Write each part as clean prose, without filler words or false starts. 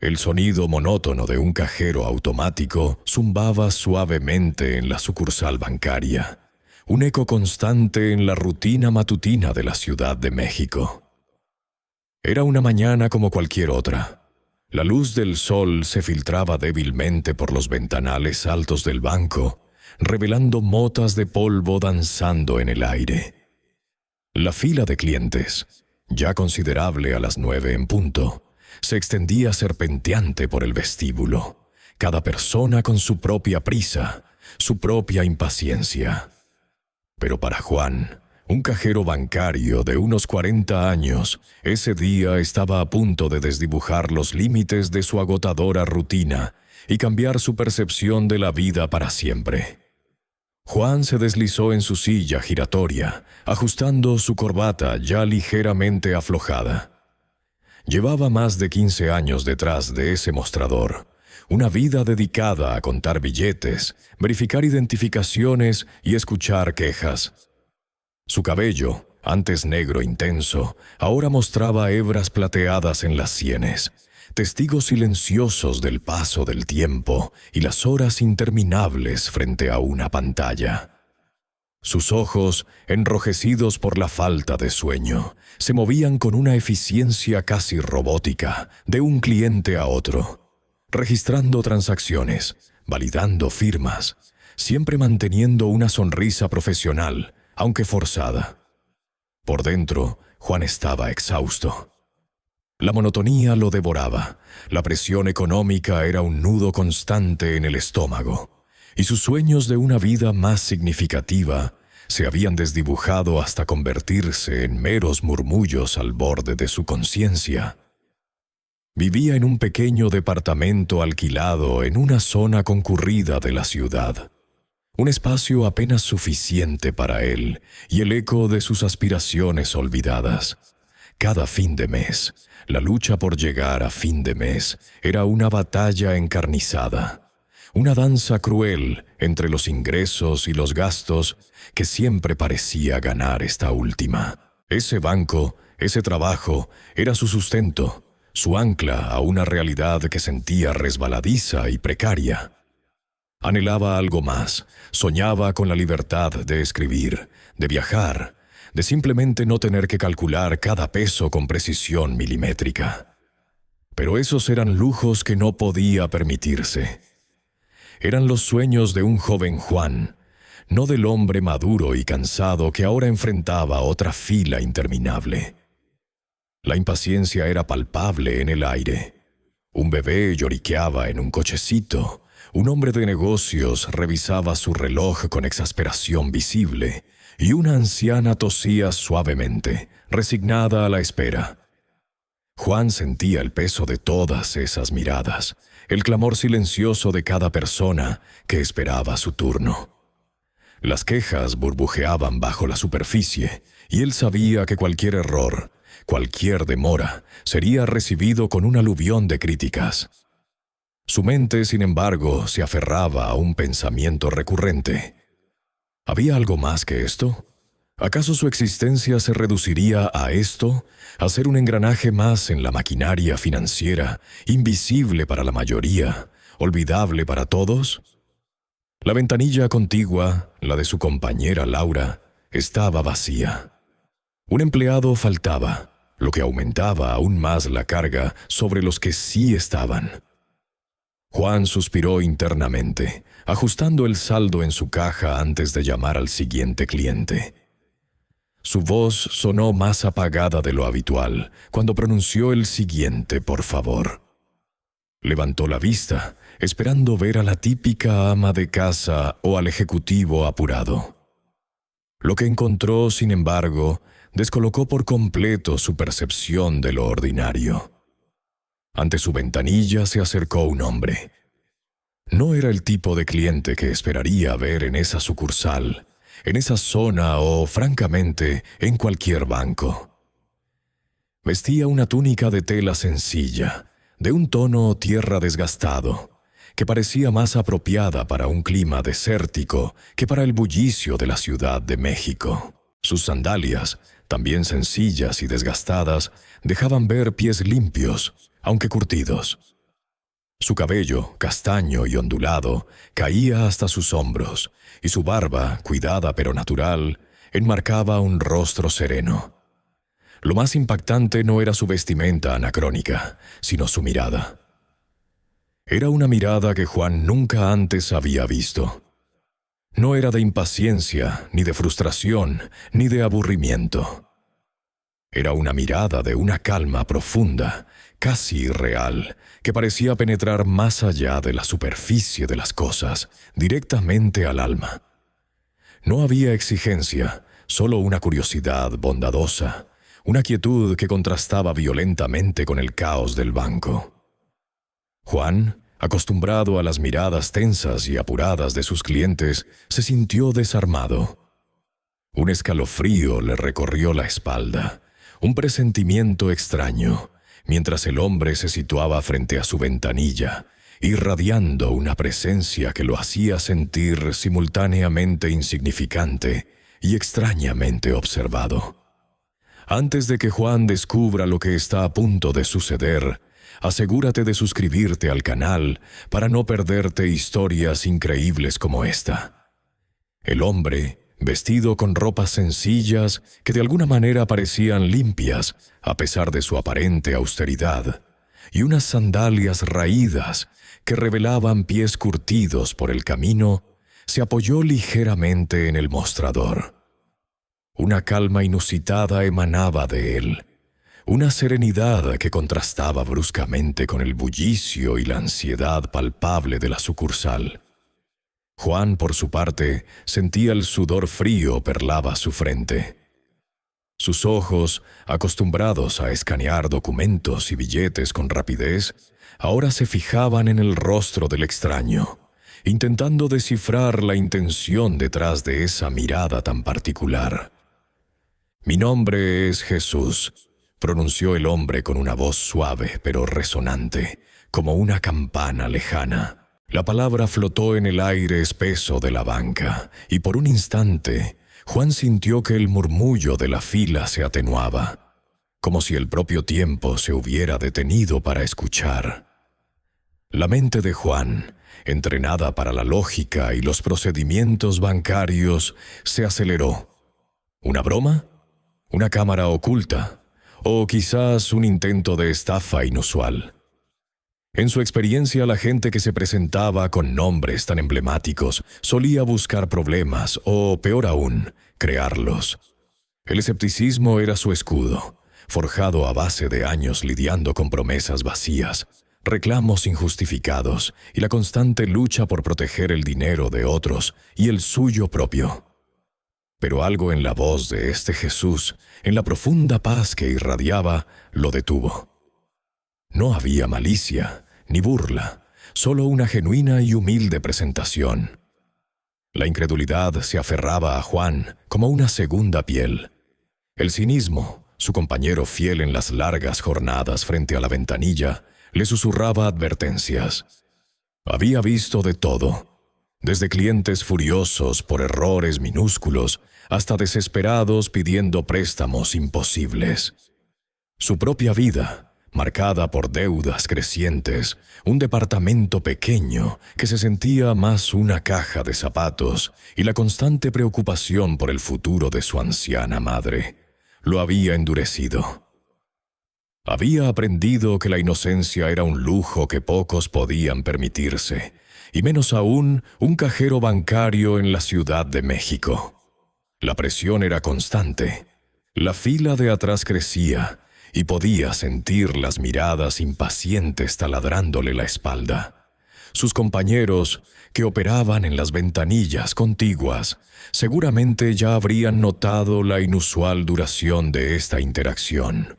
El sonido monótono de un cajero automático zumbaba suavemente en la sucursal bancaria, un eco constante en la rutina matutina de la Ciudad de México. Era una mañana como cualquier otra. La luz del sol se filtraba débilmente por los ventanales altos del banco, revelando motas de polvo danzando en el aire. La fila de clientes, ya considerable a las 9 en punto, se extendía serpenteante por el vestíbulo, cada persona con su propia prisa, su propia impaciencia. Pero para Juan, un cajero bancario de unos 40 años, ese día estaba a punto de desdibujar los límites de su agotadora rutina y cambiar su percepción de la vida para siempre. Juan se deslizó en su silla giratoria, ajustando su corbata ya ligeramente aflojada. Llevaba más de 15 años detrás de ese mostrador, una vida dedicada a contar billetes, verificar identificaciones y escuchar quejas. Su cabello, antes negro intenso, ahora mostraba hebras plateadas en las sienes, testigos silenciosos del paso del tiempo y las horas interminables frente a una pantalla. Sus ojos, enrojecidos por la falta de sueño, se movían con una eficiencia casi robótica de un cliente a otro, registrando transacciones, validando firmas, siempre manteniendo una sonrisa profesional, aunque forzada. Por dentro, Juan estaba exhausto. La monotonía lo devoraba, la presión económica era un nudo constante en el estómago, y sus sueños de una vida más significativa se habían desdibujado hasta convertirse en meros murmullos al borde de su conciencia. Vivía en un pequeño departamento alquilado en una zona concurrida de la ciudad. Un espacio apenas suficiente para él y el eco de sus aspiraciones olvidadas. Cada fin de mes, la lucha por llegar a fin de mes era una batalla encarnizada, una danza cruel entre los ingresos y los gastos que siempre parecía ganar esta última. Ese banco, ese trabajo, era su sustento, su ancla a una realidad que sentía resbaladiza y precaria. Anhelaba algo más, soñaba con la libertad de escribir, de viajar, de simplemente no tener que calcular cada peso con precisión milimétrica. Pero esos eran lujos que no podía permitirse. Eran los sueños de un joven Juan, no del hombre maduro y cansado que ahora enfrentaba otra fila interminable. La impaciencia era palpable en el aire. Un bebé lloriqueaba en un cochecito. Un hombre de negocios revisaba su reloj con exasperación visible y una anciana tosía suavemente, resignada a la espera. Juan sentía el peso de todas esas miradas, el clamor silencioso de cada persona que esperaba su turno. Las quejas burbujeaban bajo la superficie y él sabía que cualquier error, cualquier demora, sería recibido con un aluvión de críticas. Su mente, sin embargo, se aferraba a un pensamiento recurrente. ¿Había algo más que esto? ¿Acaso su existencia se reduciría a esto? ¿A ser un engranaje más en la maquinaria financiera, invisible para la mayoría, olvidable para todos? La ventanilla contigua, la de su compañera Laura, estaba vacía. Un empleado faltaba, lo que aumentaba aún más la carga sobre los que sí estaban. Juan suspiró internamente, ajustando el saldo en su caja antes de llamar al siguiente cliente. Su voz sonó más apagada de lo habitual cuando pronunció el siguiente por favor. Levantó la vista, esperando ver a la típica ama de casa o al ejecutivo apurado. Lo que encontró, sin embargo, descolocó por completo su percepción de lo ordinario. Ante su ventanilla se acercó un hombre. No era el tipo de cliente que esperaría ver en esa sucursal, en esa zona o, francamente, en cualquier banco. Vestía una túnica de tela sencilla, de un tono tierra desgastado, que parecía más apropiada para un clima desértico que para el bullicio de la Ciudad de México. Sus sandalias, también sencillas y desgastadas, dejaban ver pies limpios, aunque curtidos. Su cabello, castaño y ondulado, caía hasta sus hombros, y su barba, cuidada pero natural, enmarcaba un rostro sereno. Lo más impactante no era su vestimenta anacrónica, sino su mirada. Era una mirada que Juan nunca antes había visto. No era de impaciencia, ni de frustración, ni de aburrimiento. Era una mirada de una calma profunda, casi irreal, que parecía penetrar más allá de la superficie de las cosas, directamente al alma. No había exigencia, solo una curiosidad bondadosa, una quietud que contrastaba violentamente con el caos del banco. Juan, acostumbrado a las miradas tensas y apuradas de sus clientes, se sintió desarmado. Un escalofrío le recorrió la espalda, un presentimiento extraño, mientras el hombre se situaba frente a su ventanilla, irradiando una presencia que lo hacía sentir simultáneamente insignificante y extrañamente observado. Antes de que Juan descubra lo que está a punto de suceder, asegúrate de suscribirte al canal para no perderte historias increíbles como esta. El hombre, vestido con ropas sencillas que de alguna manera parecían limpias a pesar de su aparente austeridad, y unas sandalias raídas que revelaban pies curtidos por el camino, se apoyó ligeramente en el mostrador. Una calma inusitada emanaba de él, una serenidad que contrastaba bruscamente con el bullicio y la ansiedad palpable de la sucursal. Juan, por su parte, sentía el sudor frío perlaba su frente. Sus ojos, acostumbrados a escanear documentos y billetes con rapidez, ahora se fijaban en el rostro del extraño, intentando descifrar la intención detrás de esa mirada tan particular. «Mi nombre es Jesús», pronunció el hombre con una voz suave pero resonante, como una campana lejana. La palabra flotó en el aire espeso de la banca, y por un instante Juan sintió que el murmullo de la fila se atenuaba, como si el propio tiempo se hubiera detenido para escuchar. La mente de Juan, entrenada para la lógica y los procedimientos bancarios, se aceleró. ¿Una broma? ¿Una cámara oculta? ¿O quizás un intento de estafa inusual? En su experiencia, la gente que se presentaba con nombres tan emblemáticos solía buscar problemas o, peor aún, crearlos. El escepticismo era su escudo, forjado a base de años lidiando con promesas vacías, reclamos injustificados y la constante lucha por proteger el dinero de otros y el suyo propio. Pero algo en la voz de este Jesús, en la profunda paz que irradiaba, lo detuvo. No había malicia, ni burla, solo una genuina y humilde presentación. La incredulidad se aferraba a Juan como una segunda piel. El cinismo, su compañero fiel en las largas jornadas frente a la ventanilla, le susurraba advertencias. Había visto de todo, desde clientes furiosos por errores minúsculos hasta desesperados pidiendo préstamos imposibles. Su propia vida, marcada por deudas crecientes, un departamento pequeño que se sentía más una caja de zapatos y la constante preocupación por el futuro de su anciana madre, lo había endurecido. Había aprendido que la inocencia era un lujo que pocos podían permitirse, y menos aún un cajero bancario en la Ciudad de México. La presión era constante. La fila de atrás crecía y podía sentir las miradas impacientes taladrándole la espalda. Sus compañeros, que operaban en las ventanillas contiguas, seguramente ya habrían notado la inusual duración de esta interacción.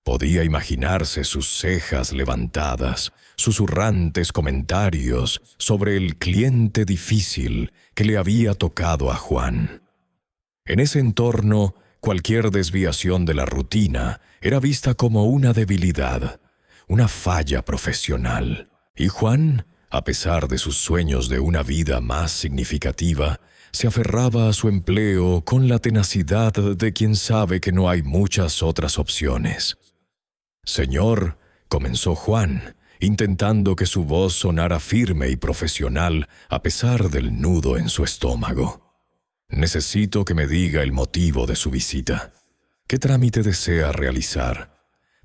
Podía imaginarse sus cejas levantadas, susurrantes comentarios sobre el cliente difícil que le había tocado a Juan. En ese entorno, cualquier desviación de la rutina era vista como una debilidad, una falla profesional. Y Juan, a pesar de sus sueños de una vida más significativa, se aferraba a su empleo con la tenacidad de quien sabe que no hay muchas otras opciones. «Señor», comenzó Juan, intentando que su voz sonara firme y profesional a pesar del nudo en su estómago. «Necesito que me diga el motivo de su visita. ¿Qué trámite desea realizar?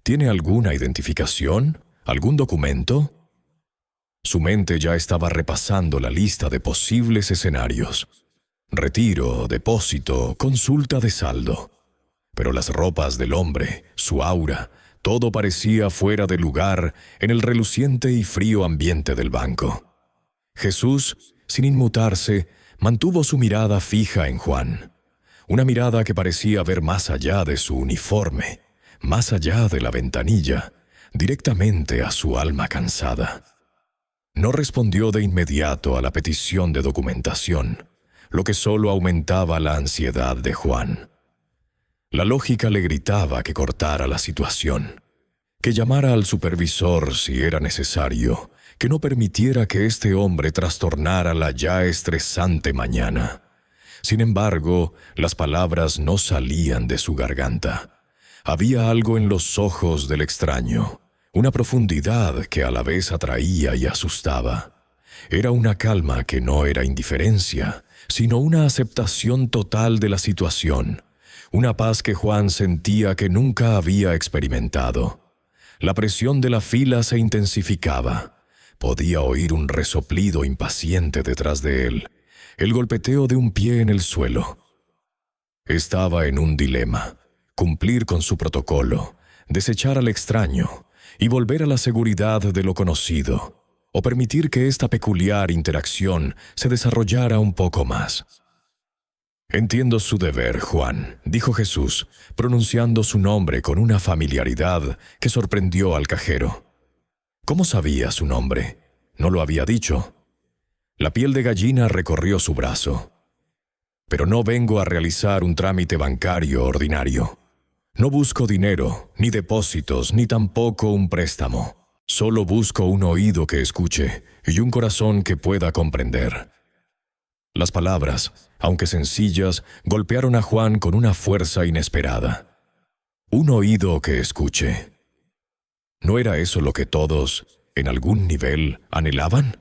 ¿Tiene alguna identificación? ¿Algún documento?» Su mente ya estaba repasando la lista de posibles escenarios. Retiro, depósito, consulta de saldo. Pero las ropas del hombre, su aura, todo parecía fuera de lugar en el reluciente y frío ambiente del banco. Jesús, sin inmutarse, mantuvo su mirada fija en Juan. Una mirada que parecía ver más allá de su uniforme, más allá de la ventanilla, directamente a su alma cansada. No respondió de inmediato a la petición de documentación, lo que solo aumentaba la ansiedad de Juan. La lógica le gritaba que cortara la situación, que llamara al supervisor si era necesario, que no permitiera que este hombre trastornara la ya estresante mañana. Sin embargo, las palabras no salían de su garganta. Había algo en los ojos del extraño, una profundidad que a la vez atraía y asustaba. Era una calma que no era indiferencia, sino una aceptación total de la situación, una paz que Juan sentía que nunca había experimentado. La presión de la fila se intensificaba. Podía oír un resoplido impaciente detrás de él, el golpeteo de un pie en el suelo. Estaba en un dilema: cumplir con su protocolo, desechar al extraño y volver a la seguridad de lo conocido, o permitir que esta peculiar interacción se desarrollara un poco más. «Entiendo su deber, Juan», dijo Jesús, pronunciando su nombre con una familiaridad que sorprendió al cajero. ¿Cómo sabía su nombre? ¿No lo había dicho? La piel de gallina recorrió su brazo. «Pero no vengo a realizar un trámite bancario ordinario. No busco dinero, ni depósitos, ni tampoco un préstamo. Solo busco un oído que escuche y un corazón que pueda comprender». Las palabras, aunque sencillas, golpearon a Juan con una fuerza inesperada. Un oído que escuche. ¿No era eso lo que todos, en algún nivel, anhelaban?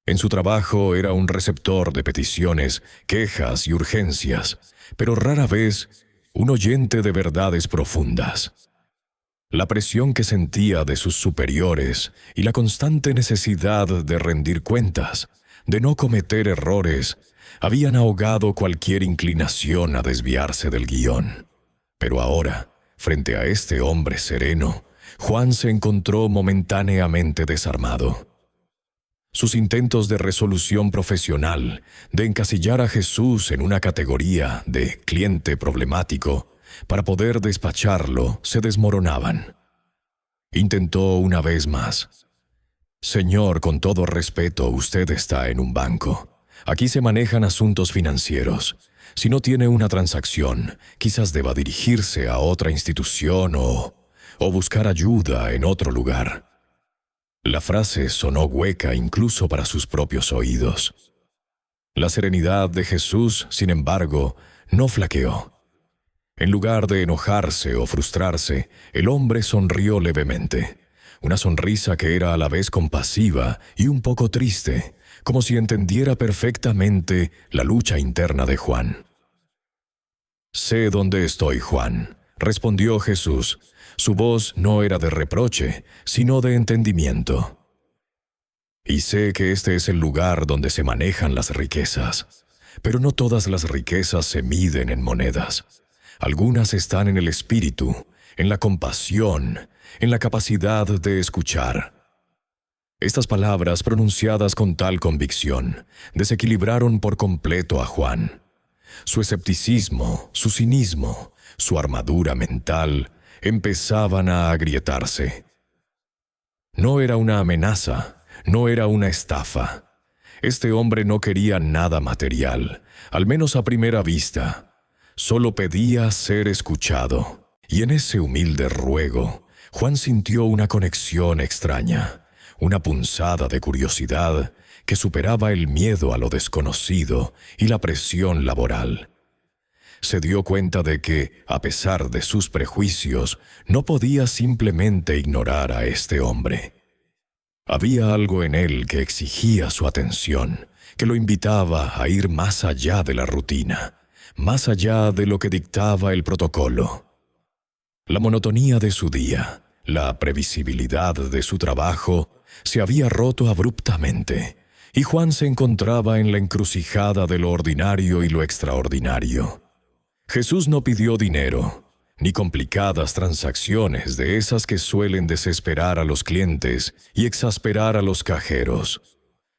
En su trabajo era un receptor de peticiones, quejas y urgencias, pero rara vez un oyente de verdades profundas. La presión que sentía de sus superiores y la constante necesidad de rendir cuentas, de no cometer errores, habían ahogado cualquier inclinación a desviarse del guión. Pero ahora, frente a este hombre sereno, Juan se encontró momentáneamente desarmado. Sus intentos de resolución profesional, de encasillar a Jesús en una categoría de cliente problemático para poder despacharlo, se desmoronaban. Intentó una vez más. «Señor, con todo respeto, usted está en un banco. Aquí se manejan asuntos financieros. Si no tiene una transacción, quizás deba dirigirse a otra institución o buscar ayuda en otro lugar». La frase sonó hueca incluso para sus propios oídos. La serenidad de Jesús, sin embargo, no flaqueó. En lugar de enojarse o frustrarse, el hombre sonrió levemente. Una sonrisa que era a la vez compasiva y un poco triste, como si entendiera perfectamente la lucha interna de Juan. «Sé dónde estoy, Juan», respondió Jesús. Su voz no era de reproche, sino de entendimiento. «Y sé que este es el lugar donde se manejan las riquezas, pero no todas las riquezas se miden en monedas. Algunas están en el espíritu, en la compasión, en la capacidad de escuchar». Estas palabras, pronunciadas con tal convicción, desequilibraron por completo a Juan. Su escepticismo, su cinismo, su armadura mental empezaban a agrietarse. No era una amenaza, no era una estafa. Este hombre no quería nada material, al menos a primera vista. Solo pedía ser escuchado. Y en ese humilde ruego, Juan sintió una conexión extraña, una punzada de curiosidad que superaba el miedo a lo desconocido y la presión laboral. Se dio cuenta de que, a pesar de sus prejuicios, no podía simplemente ignorar a este hombre. Había algo en él que exigía su atención, que lo invitaba a ir más allá de la rutina, más allá de lo que dictaba el protocolo. La monotonía de su día, la previsibilidad de su trabajo, se había roto abruptamente, y Juan se encontraba en la encrucijada de lo ordinario y lo extraordinario. Jesús no pidió dinero, ni complicadas transacciones de esas que suelen desesperar a los clientes y exasperar a los cajeros.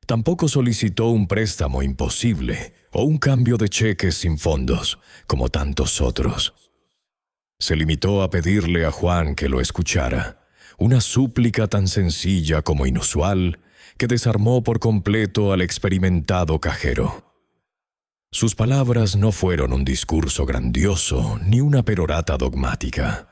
Tampoco solicitó un préstamo imposible o un cambio de cheques sin fondos, como tantos otros. Se limitó a pedirle a Juan que lo escuchara, una súplica tan sencilla como inusual que desarmó por completo al experimentado cajero. Sus palabras no fueron un discurso grandioso ni una perorata dogmática.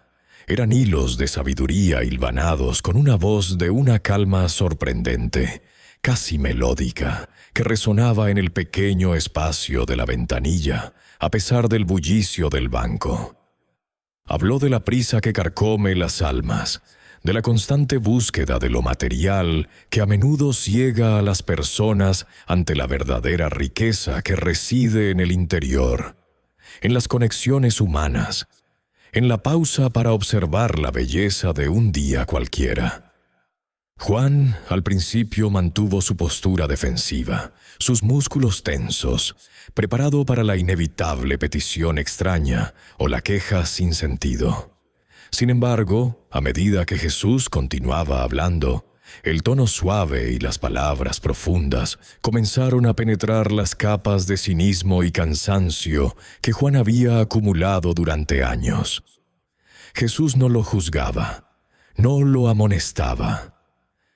Eran hilos de sabiduría hilvanados con una voz de una calma sorprendente, casi melódica, que resonaba en el pequeño espacio de la ventanilla, a pesar del bullicio del banco. Habló de la prisa que carcome las almas, de la constante búsqueda de lo material que a menudo ciega a las personas ante la verdadera riqueza que reside en el interior, en las conexiones humanas, en la pausa para observar la belleza de un día cualquiera. Juan, al principio, mantuvo su postura defensiva, sus músculos tensos, preparado para la inevitable petición extraña o la queja sin sentido. Sin embargo, a medida que Jesús continuaba hablando, el tono suave y las palabras profundas comenzaron a penetrar las capas de cinismo y cansancio que Juan había acumulado durante años. Jesús no lo juzgaba, no lo amonestaba.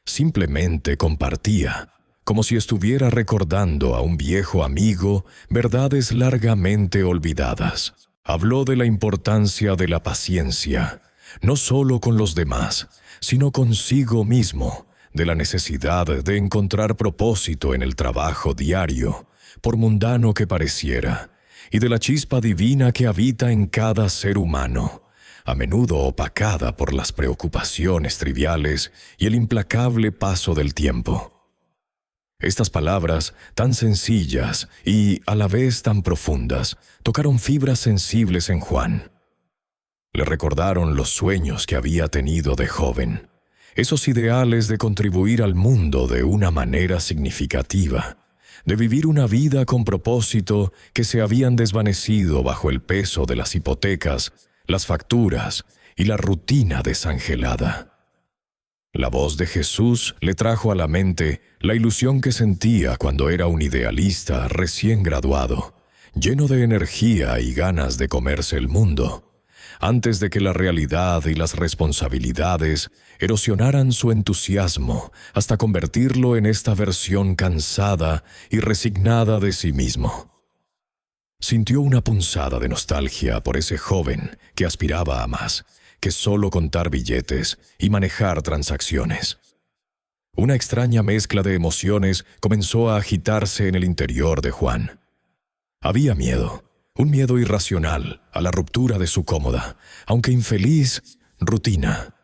Simplemente compartía, como si estuviera recordando a un viejo amigo verdades largamente olvidadas. Habló de la importancia de la paciencia, no solo con los demás, sino consigo mismo, de la necesidad de encontrar propósito en el trabajo diario, por mundano que pareciera, y de la chispa divina que habita en cada ser humano, a menudo opacada por las preocupaciones triviales y el implacable paso del tiempo. Estas palabras, tan sencillas y a la vez tan profundas, tocaron fibras sensibles en Juan. Le recordaron los sueños que había tenido de joven, esos ideales de contribuir al mundo de una manera significativa, de vivir una vida con propósito que se habían desvanecido bajo el peso de las hipotecas, las facturas y la rutina desangelada. La voz de Jesús le trajo a la mente la ilusión que sentía cuando era un idealista recién graduado, lleno de energía y ganas de comerse el mundo, antes de que la realidad y las responsabilidades erosionaran su entusiasmo hasta convertirlo en esta versión cansada y resignada de sí mismo. Sintió una punzada de nostalgia por ese joven que aspiraba a más que solo contar billetes y manejar transacciones. Una extraña mezcla de emociones comenzó a agitarse en el interior de Juan. Había miedo, un miedo irracional a la ruptura de su cómoda, aunque infeliz, rutina.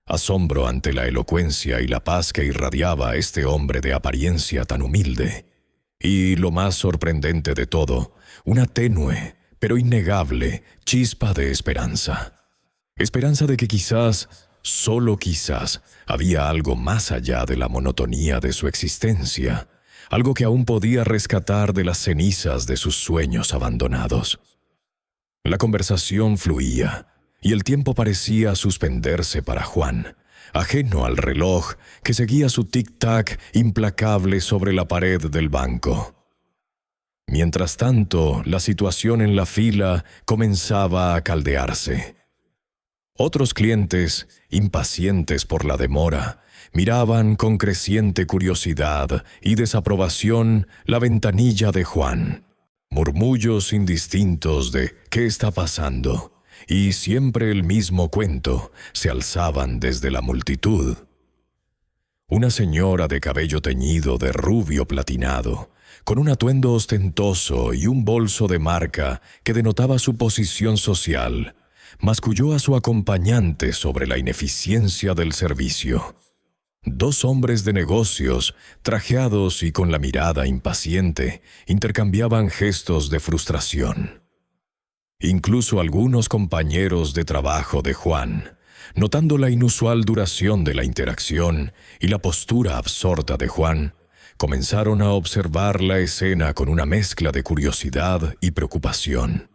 Asombro ante la elocuencia y la paz que irradiaba este hombre de apariencia tan humilde. Y, lo más sorprendente de todo, una tenue, pero innegable, chispa de esperanza. Esperanza de que quizás, solo quizás, había algo más allá de la monotonía de su existencia, algo que aún podía rescatar de las cenizas de sus sueños abandonados. La conversación fluía, y el tiempo parecía suspenderse para Juan, ajeno al reloj que seguía su tic-tac implacable sobre la pared del banco. Mientras tanto, la situación en la fila comenzaba a caldearse. Otros clientes, impacientes por la demora, miraban con creciente curiosidad y desaprobación la ventanilla de Juan. Murmullos indistintos de «¿qué está pasando?» y siempre el mismo cuento se alzaban desde la multitud. Una señora de cabello teñido de rubio platinado, con un atuendo ostentoso y un bolso de marca que denotaba su posición social, masculló a su acompañante sobre la ineficiencia del servicio. Dos hombres de negocios, trajeados y con la mirada impaciente, intercambiaban gestos de frustración. Incluso algunos compañeros de trabajo de Juan, notando la inusual duración de la interacción y la postura absorta de Juan, comenzaron a observar la escena con una mezcla de curiosidad y preocupación.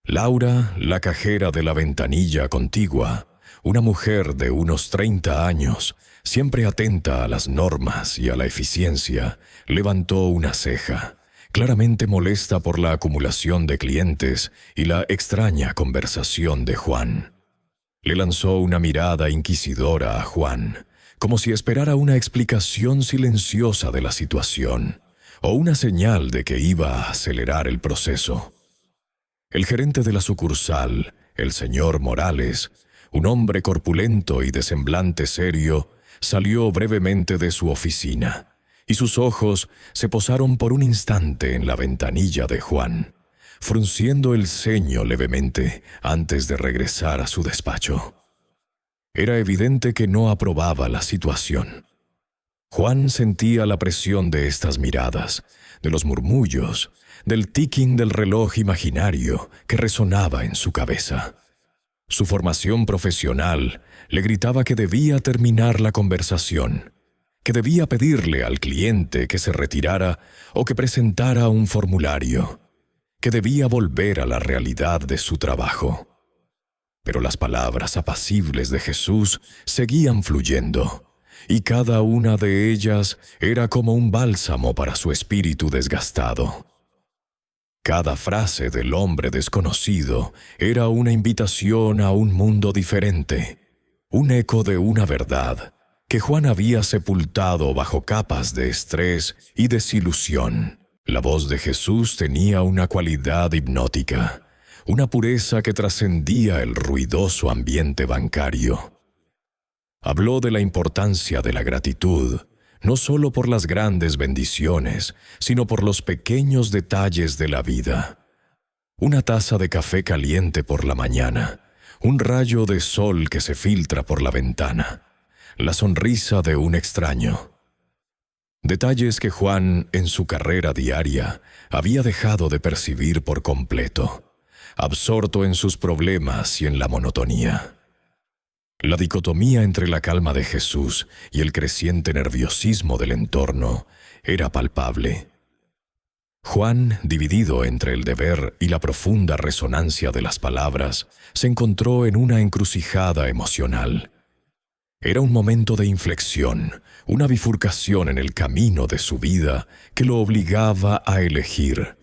Laura, la cajera de la ventanilla contigua, una mujer de unos 30 años, siempre atenta a las normas y a la eficiencia, levantó una ceja, claramente molesta por la acumulación de clientes y la extraña conversación de Juan. Le lanzó una mirada inquisidora a Juan, como si esperara una explicación silenciosa de la situación, o una señal de que iba a acelerar el proceso. El gerente de la sucursal, el señor Morales, un hombre corpulento y de semblante serio, salió brevemente de su oficina, y sus ojos se posaron por un instante en la ventanilla de Juan, frunciendo el ceño levemente antes de regresar a su despacho. Era evidente que no aprobaba la situación. Juan sentía la presión de estas miradas, de los murmullos, del ticking del reloj imaginario que resonaba en su cabeza. Su formación profesional le gritaba que debía terminar la conversación, que debía pedirle al cliente que se retirara o que presentara un formulario, que debía volver a la realidad de su trabajo. Pero las palabras apacibles de Jesús seguían fluyendo, y cada una de ellas era como un bálsamo para su espíritu desgastado. Cada frase del hombre desconocido era una invitación a un mundo diferente, un eco de una verdad que Juan había sepultado bajo capas de estrés y desilusión. La voz de Jesús tenía una cualidad hipnótica, una pureza que trascendía el ruidoso ambiente bancario. Habló de la importancia de la gratitud, no solo por las grandes bendiciones, sino por los pequeños detalles de la vida. Una taza de café caliente por la mañana, un rayo de sol que se filtra por la ventana, la sonrisa de un extraño. Detalles que Juan, en su carrera diaria, había dejado de percibir por completo, absorto en sus problemas y en la monotonía. La dicotomía entre la calma de Jesús y el creciente nerviosismo del entorno era palpable. Juan, dividido entre el deber y la profunda resonancia de las palabras, se encontró en una encrucijada emocional. Era un momento de inflexión, una bifurcación en el camino de su vida que lo obligaba a elegir.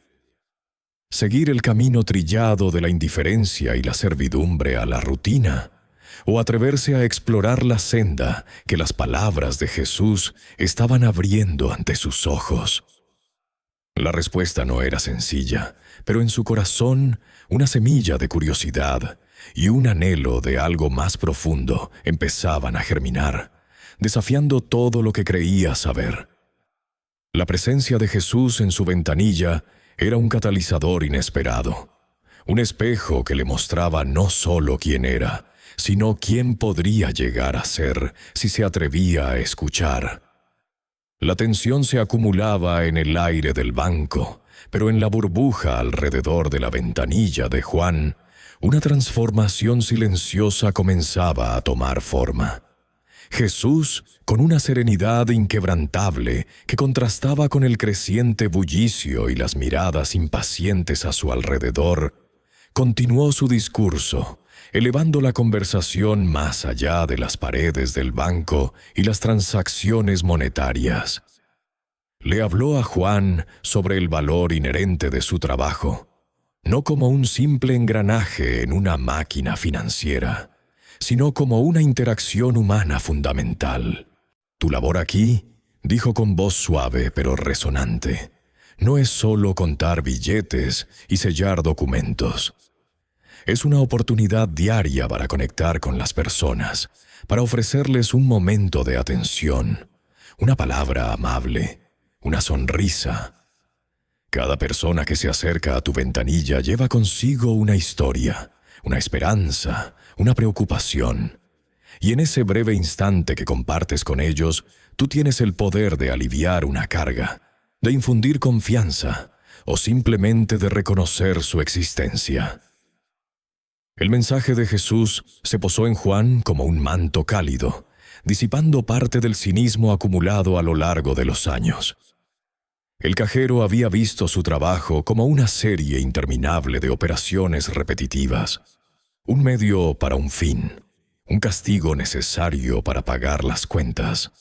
Seguir el camino trillado de la indiferencia y la servidumbre a la rutina, o atreverse a explorar la senda que las palabras de Jesús estaban abriendo ante sus ojos. La respuesta no era sencilla, pero en su corazón una semilla de curiosidad y un anhelo de algo más profundo empezaban a germinar, desafiando todo lo que creía saber. La presencia de Jesús en su ventanilla era un catalizador inesperado, un espejo que le mostraba no solo quién era, sino quién podría llegar a ser si se atrevía a escuchar. La tensión se acumulaba en el aire del banco, pero en la burbuja alrededor de la ventanilla de Juan, una transformación silenciosa comenzaba a tomar forma. Jesús, con una serenidad inquebrantable que contrastaba con el creciente bullicio y las miradas impacientes a su alrededor, continuó su discurso, elevando la conversación más allá de las paredes del banco y las transacciones monetarias. Le habló a Juan sobre el valor inherente de su trabajo, no como un simple engranaje en una máquina financiera, sino como una interacción humana fundamental. «Tu labor aquí», dijo con voz suave pero resonante, «no es solo contar billetes y sellar documentos. Es una oportunidad diaria para conectar con las personas, para ofrecerles un momento de atención, una palabra amable, una sonrisa. Cada persona que se acerca a tu ventanilla lleva consigo una historia, una esperanza, una preocupación. Y en ese breve instante que compartes con ellos, tú tienes el poder de aliviar una carga, de infundir confianza o simplemente de reconocer su existencia. El mensaje de Jesús se posó en Juan como un manto cálido, disipando parte del cinismo acumulado a lo largo de los años. El cajero había visto su trabajo como una serie interminable de operaciones repetitivas, un medio para un fin, un castigo necesario para pagar las cuentas.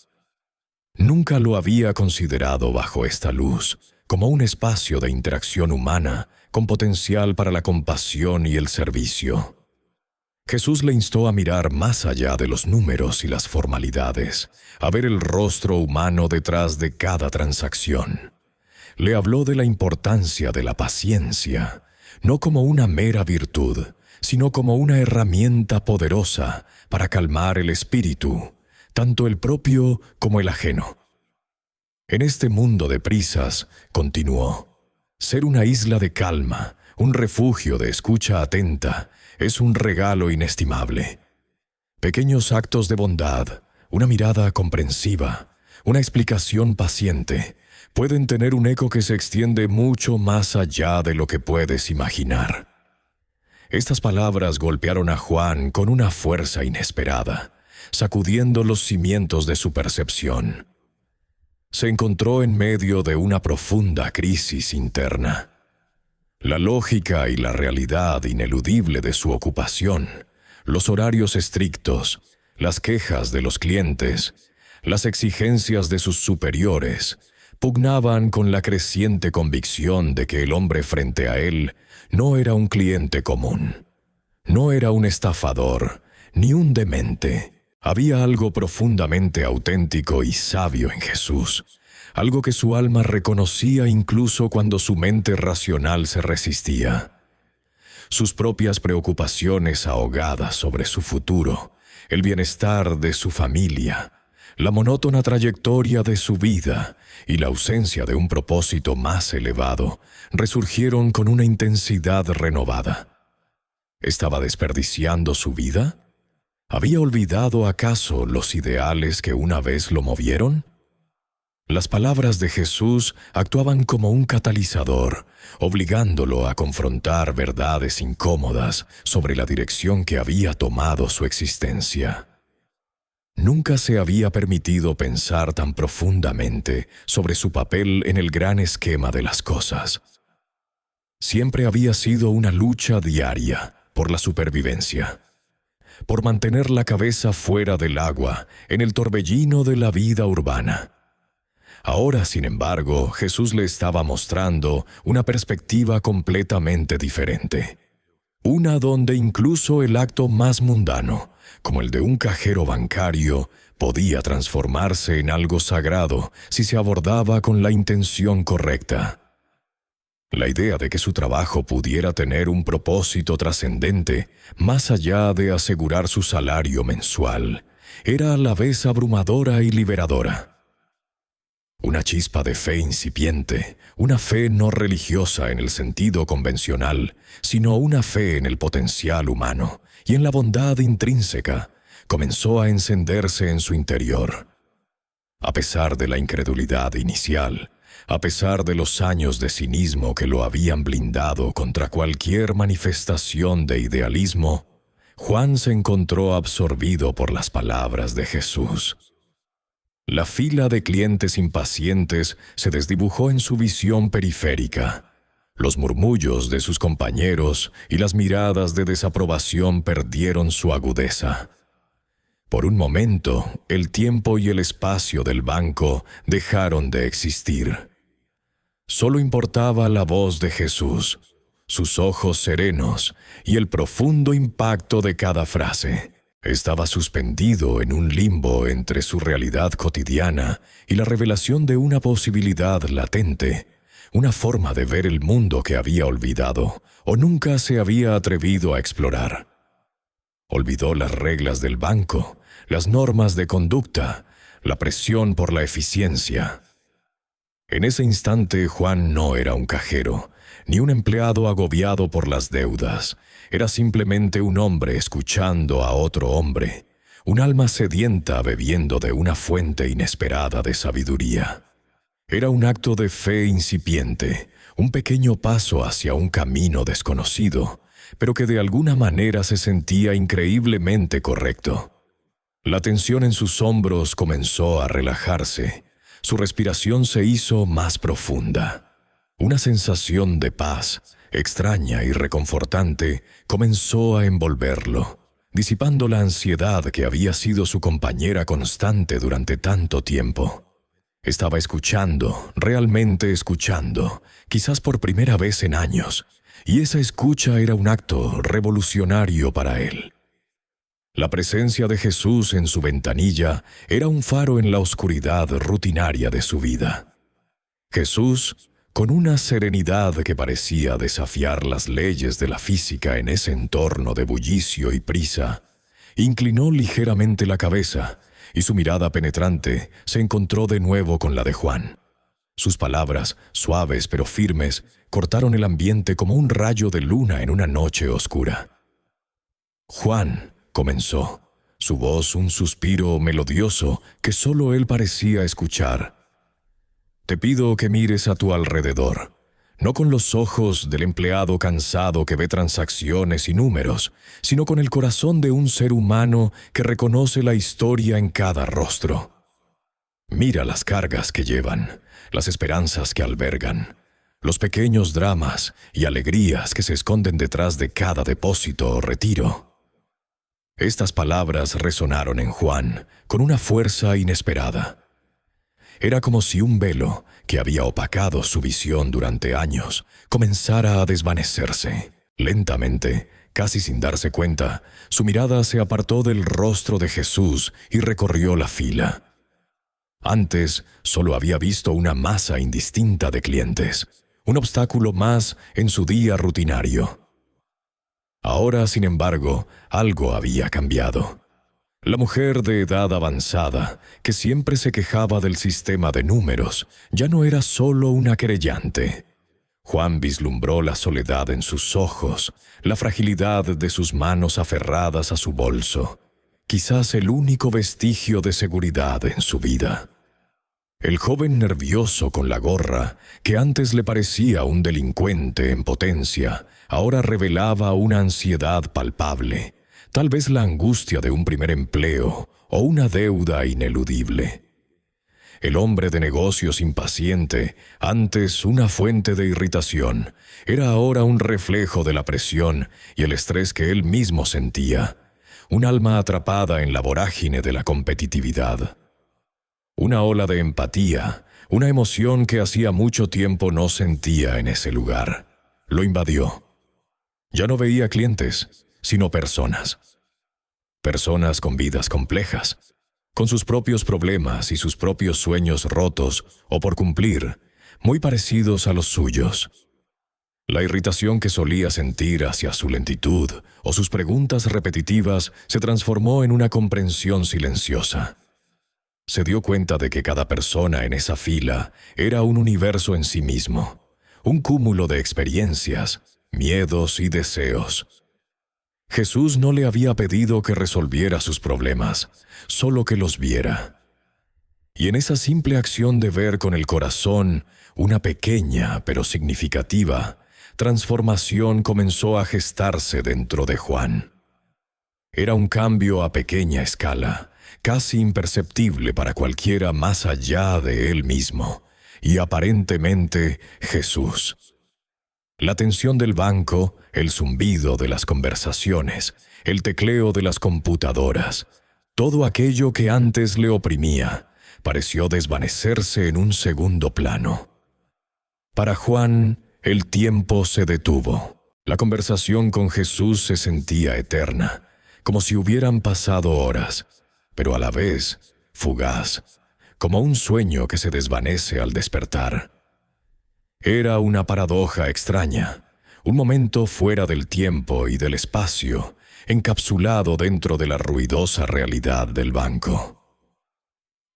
Nunca lo había considerado bajo esta luz, como un espacio de interacción humana con potencial para la compasión y el servicio. Jesús le instó a mirar más allá de los números y las formalidades, a ver el rostro humano detrás de cada transacción. Le habló de la importancia de la paciencia, no como una mera virtud, sino como una herramienta poderosa para calmar el espíritu, tanto el propio como el ajeno. En este mundo de prisas, continuó, ser una isla de calma, un refugio de escucha atenta, es un regalo inestimable. Pequeños actos de bondad, una mirada comprensiva, una explicación paciente, pueden tener un eco que se extiende mucho más allá de lo que puedes imaginar. Estas palabras golpearon a Juan con una fuerza inesperada, sacudiendo los cimientos de su percepción. Se encontró en medio de una profunda crisis interna. La lógica y la realidad ineludible de su ocupación, los horarios estrictos, las quejas de los clientes, las exigencias de sus superiores, pugnaban con la creciente convicción de que el hombre frente a él no era un cliente común. No era un estafador, ni un demente. Había algo profundamente auténtico y sabio en Jesús, algo que su alma reconocía incluso cuando su mente racional se resistía. Sus propias preocupaciones ahogadas sobre su futuro, el bienestar de su familia, la monótona trayectoria de su vida y la ausencia de un propósito más elevado resurgieron con una intensidad renovada. ¿Estaba desperdiciando su vida? ¿Había olvidado acaso los ideales que una vez lo movieron? Las palabras de Jesús actuaban como un catalizador, obligándolo a confrontar verdades incómodas sobre la dirección que había tomado su existencia. Nunca se había permitido pensar tan profundamente sobre su papel en el gran esquema de las cosas. Siempre había sido una lucha diaria por la supervivencia, por mantener la cabeza fuera del agua en el torbellino de la vida urbana. Ahora, sin embargo, Jesús le estaba mostrando una perspectiva completamente diferente. Una donde incluso el acto más mundano, como el de un cajero bancario, podía transformarse en algo sagrado si se abordaba con la intención correcta. La idea de que su trabajo pudiera tener un propósito trascendente, más allá de asegurar su salario mensual, era a la vez abrumadora y liberadora. Una chispa de fe incipiente, una fe no religiosa en el sentido convencional, sino una fe en el potencial humano y en la bondad intrínseca, comenzó a encenderse en su interior. A pesar de la incredulidad inicial, a pesar de los años de cinismo que lo habían blindado contra cualquier manifestación de idealismo, Juan se encontró absorbido por las palabras de Jesús. La fila de clientes impacientes se desdibujó en su visión periférica. Los murmullos de sus compañeros y las miradas de desaprobación perdieron su agudeza. Por un momento, el tiempo y el espacio del banco dejaron de existir. Solo importaba la voz de Jesús, sus ojos serenos y el profundo impacto de cada frase. Estaba suspendido en un limbo entre su realidad cotidiana y la revelación de una posibilidad latente, una forma de ver el mundo que había olvidado o nunca se había atrevido a explorar. Olvidó las reglas del banco, las normas de conducta, la presión por la eficiencia. En ese instante, Juan no era un cajero, ni un empleado agobiado por las deudas. Era simplemente un hombre escuchando a otro hombre, un alma sedienta bebiendo de una fuente inesperada de sabiduría. Era un acto de fe incipiente, un pequeño paso hacia un camino desconocido, pero que de alguna manera se sentía increíblemente correcto. La tensión en sus hombros comenzó a relajarse. Su respiración se hizo más profunda. Una sensación de paz, extraña y reconfortante, comenzó a envolverlo, disipando la ansiedad que había sido su compañera constante durante tanto tiempo. Estaba escuchando, realmente escuchando, quizás por primera vez en años, y esa escucha era un acto revolucionario para él. La presencia de Jesús en su ventanilla era un faro en la oscuridad rutinaria de su vida. Jesús, con una serenidad que parecía desafiar las leyes de la física en ese entorno de bullicio y prisa, inclinó ligeramente la cabeza y su mirada penetrante se encontró de nuevo con la de Juan. Sus palabras, suaves pero firmes, cortaron el ambiente como un rayo de luna en una noche oscura. «Juan», comenzó, su voz un suspiro melodioso que solo él parecía escuchar. «Te pido que mires a tu alrededor, no con los ojos del empleado cansado que ve transacciones y números, sino con el corazón de un ser humano que reconoce la historia en cada rostro. Mira las cargas que llevan, las esperanzas que albergan, los pequeños dramas y alegrías que se esconden detrás de cada depósito o retiro». Estas palabras resonaron en Juan con una fuerza inesperada. Era como si un velo que había opacado su visión durante años comenzara a desvanecerse. Lentamente, casi sin darse cuenta, su mirada se apartó del rostro de Jesús y recorrió la fila. Antes solo había visto una masa indistinta de clientes, un obstáculo más en su día rutinario. Ahora, sin embargo, algo había cambiado. La mujer de edad avanzada, que siempre se quejaba del sistema de números, ya no era solo una querellante. Juan vislumbró la soledad en sus ojos, la fragilidad de sus manos aferradas a su bolso, quizás el único vestigio de seguridad en su vida. El joven nervioso con la gorra, que antes le parecía un delincuente en potencia, ahora revelaba una ansiedad palpable, tal vez la angustia de un primer empleo o una deuda ineludible. El hombre de negocios impaciente, antes una fuente de irritación, era ahora un reflejo de la presión y el estrés que él mismo sentía, un alma atrapada en la vorágine de la competitividad. Una ola de empatía, una emoción que hacía mucho tiempo no sentía en ese lugar, lo invadió. Ya no veía clientes, sino personas. Personas con vidas complejas, con sus propios problemas y sus propios sueños rotos o por cumplir, muy parecidos a los suyos. La irritación que solía sentir hacia su lentitud o sus preguntas repetitivas se transformó en una comprensión silenciosa. Se dio cuenta de que cada persona en esa fila era un universo en sí mismo, un cúmulo de experiencias, miedos y deseos. Jesús no le había pedido que resolviera sus problemas, solo que los viera. Y en esa simple acción de ver con el corazón, una pequeña pero significativa transformación comenzó a gestarse dentro de Juan. Era un cambio a pequeña escala, casi imperceptible para cualquiera más allá de él mismo, y aparentemente Jesús. La tensión del banco, el zumbido de las conversaciones, el tecleo de las computadoras, todo aquello que antes le oprimía, pareció desvanecerse en un segundo plano. Para Juan, el tiempo se detuvo. La conversación con Jesús se sentía eterna, como si hubieran pasado horas, pero a la vez fugaz, como un sueño que se desvanece al despertar. Era una paradoja extraña, un momento fuera del tiempo y del espacio, encapsulado dentro de la ruidosa realidad del banco.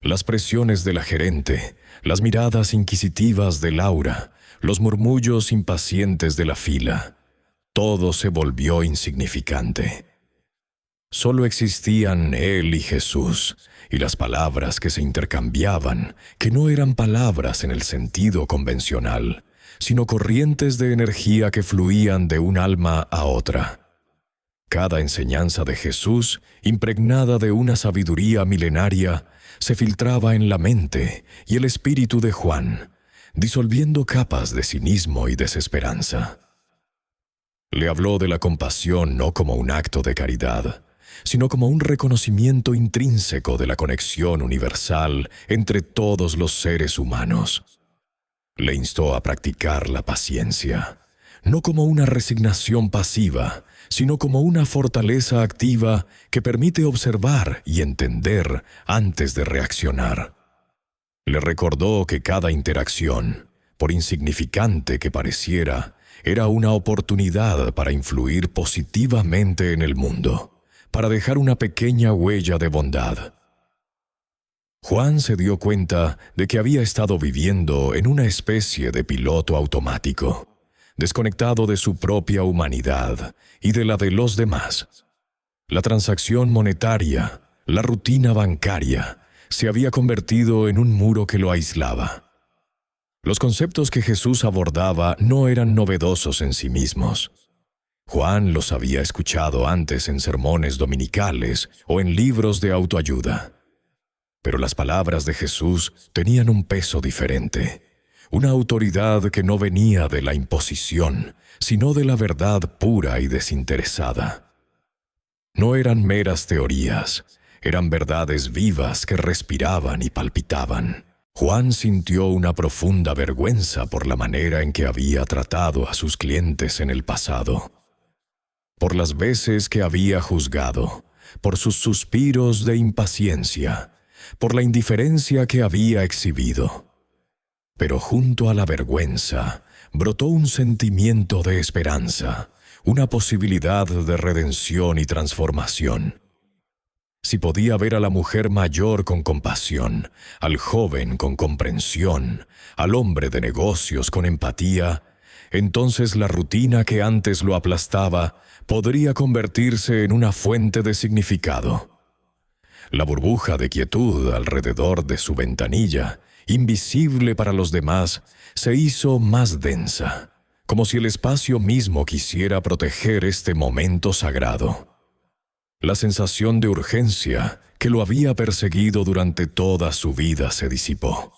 Las presiones de la gerente, las miradas inquisitivas de Laura, los murmullos impacientes de la fila, todo se volvió insignificante. Solo existían Él y Jesús, y las palabras que se intercambiaban, que no eran palabras en el sentido convencional, sino corrientes de energía que fluían de un alma a otra. Cada enseñanza de Jesús, impregnada de una sabiduría milenaria, se filtraba en la mente y el espíritu de Juan, disolviendo capas de cinismo y desesperanza. Le habló de la compasión no como un acto de caridad, sino como un reconocimiento intrínseco de la conexión universal entre todos los seres humanos. Le instó a practicar la paciencia, no como una resignación pasiva, sino como una fortaleza activa que permite observar y entender antes de reaccionar. Le recordó que cada interacción, por insignificante que pareciera, era una oportunidad para influir positivamente en el mundo, para dejar una pequeña huella de bondad. Juan se dio cuenta de que había estado viviendo en una especie de piloto automático, desconectado de su propia humanidad y de la de los demás. La transacción monetaria, la rutina bancaria, se había convertido en un muro que lo aislaba. Los conceptos que Jesús abordaba no eran novedosos en sí mismos. Juan los había escuchado antes en sermones dominicales o en libros de autoayuda. Pero las palabras de Jesús tenían un peso diferente, una autoridad que no venía de la imposición, sino de la verdad pura y desinteresada. No eran meras teorías, eran verdades vivas que respiraban y palpitaban. Juan sintió una profunda vergüenza por la manera en que había tratado a sus clientes en el pasado, por las veces que había juzgado, por sus suspiros de impaciencia, por la indiferencia que había exhibido. Pero junto a la vergüenza brotó un sentimiento de esperanza, una posibilidad de redención y transformación. Si podía ver a la mujer mayor con compasión, al joven con comprensión, al hombre de negocios con empatía, entonces la rutina que antes lo aplastaba podría convertirse en una fuente de significado. La burbuja de quietud alrededor de su ventanilla, invisible para los demás, se hizo más densa, como si el espacio mismo quisiera proteger este momento sagrado. La sensación de urgencia que lo había perseguido durante toda su vida se disipó.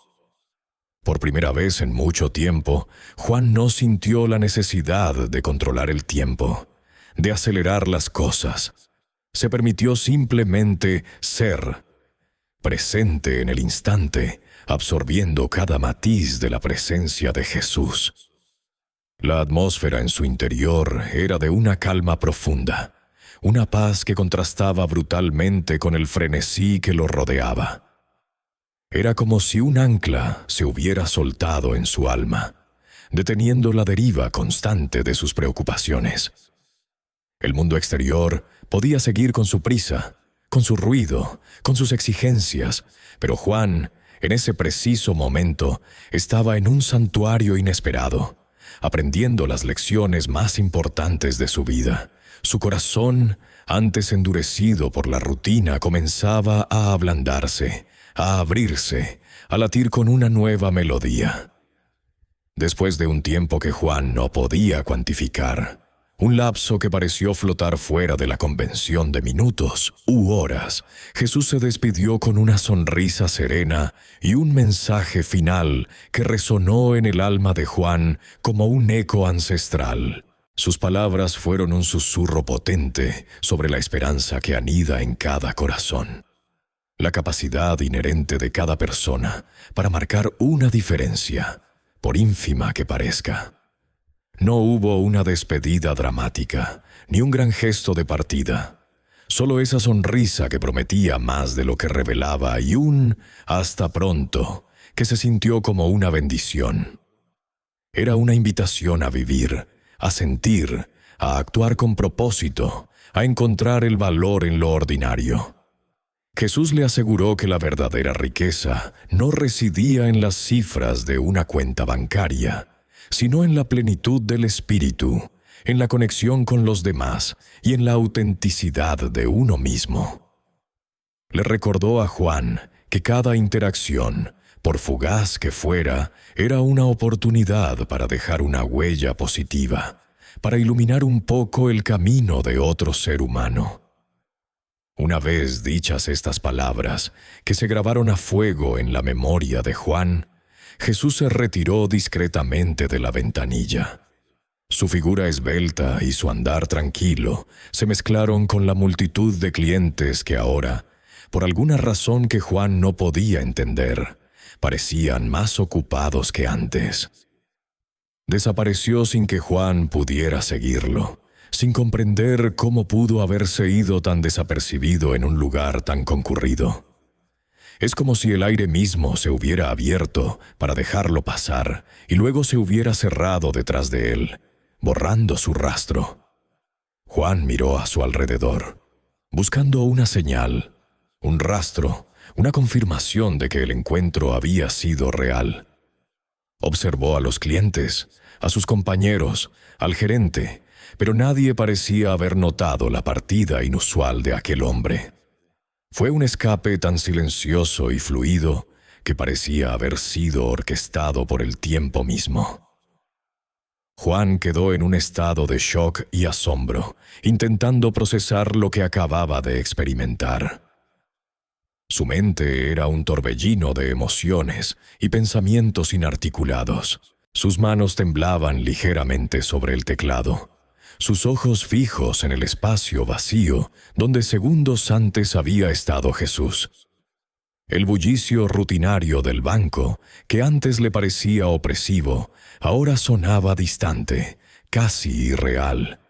Por primera vez en mucho tiempo, Juan no sintió la necesidad de controlar el tiempo, de acelerar las cosas. Se permitió simplemente ser, presente en el instante, absorbiendo cada matiz de la presencia de Jesús. La atmósfera en su interior era de una calma profunda, una paz que contrastaba brutalmente con el frenesí que lo rodeaba. Era como si un ancla se hubiera soltado en su alma, deteniendo la deriva constante de sus preocupaciones. El mundo exterior podía seguir con su prisa, con su ruido, con sus exigencias, pero Juan, en ese preciso momento, estaba en un santuario inesperado, aprendiendo las lecciones más importantes de su vida. Su corazón, antes endurecido por la rutina, comenzaba a ablandarse, a abrirse, a latir con una nueva melodía. Después de un tiempo que Juan no podía cuantificar, un lapso que pareció flotar fuera de la convención de minutos u horas, Jesús se despidió con una sonrisa serena y un mensaje final que resonó en el alma de Juan como un eco ancestral. Sus palabras fueron un susurro potente sobre la esperanza que anida en cada corazón, la capacidad inherente de cada persona para marcar una diferencia, por ínfima que parezca. No hubo una despedida dramática, ni un gran gesto de partida. Solo esa sonrisa que prometía más de lo que revelaba y un «hasta pronto» que se sintió como una bendición. Era una invitación a vivir, a sentir, a actuar con propósito, a encontrar el valor en lo ordinario. Jesús le aseguró que la verdadera riqueza no residía en las cifras de una cuenta bancaria, sino en la plenitud del espíritu, en la conexión con los demás y en la autenticidad de uno mismo. Le recordó a Juan que cada interacción, por fugaz que fuera, era una oportunidad para dejar una huella positiva, para iluminar un poco el camino de otro ser humano. Una vez dichas estas palabras, que se grabaron a fuego en la memoria de Juan, Jesús se retiró discretamente de la ventanilla. Su figura esbelta y su andar tranquilo se mezclaron con la multitud de clientes que ahora, por alguna razón que Juan no podía entender, parecían más ocupados que antes. Desapareció sin que Juan pudiera seguirlo, sin comprender cómo pudo haberse ido tan desapercibido en un lugar tan concurrido. Es como si el aire mismo se hubiera abierto para dejarlo pasar y luego se hubiera cerrado detrás de él, borrando su rastro. Juan miró a su alrededor, buscando una señal, un rastro, una confirmación de que el encuentro había sido real. Observó a los clientes, a sus compañeros, al gerente, pero nadie parecía haber notado la partida inusual de aquel hombre. Fue un escape tan silencioso y fluido que parecía haber sido orquestado por el tiempo mismo. Juan quedó en un estado de shock y asombro, intentando procesar lo que acababa de experimentar. Su mente era un torbellino de emociones y pensamientos inarticulados. Sus manos temblaban ligeramente sobre el teclado, sus ojos fijos en el espacio vacío donde segundos antes había estado Jesús. El bullicio rutinario del banco, que antes le parecía opresivo, ahora sonaba distante, casi irreal.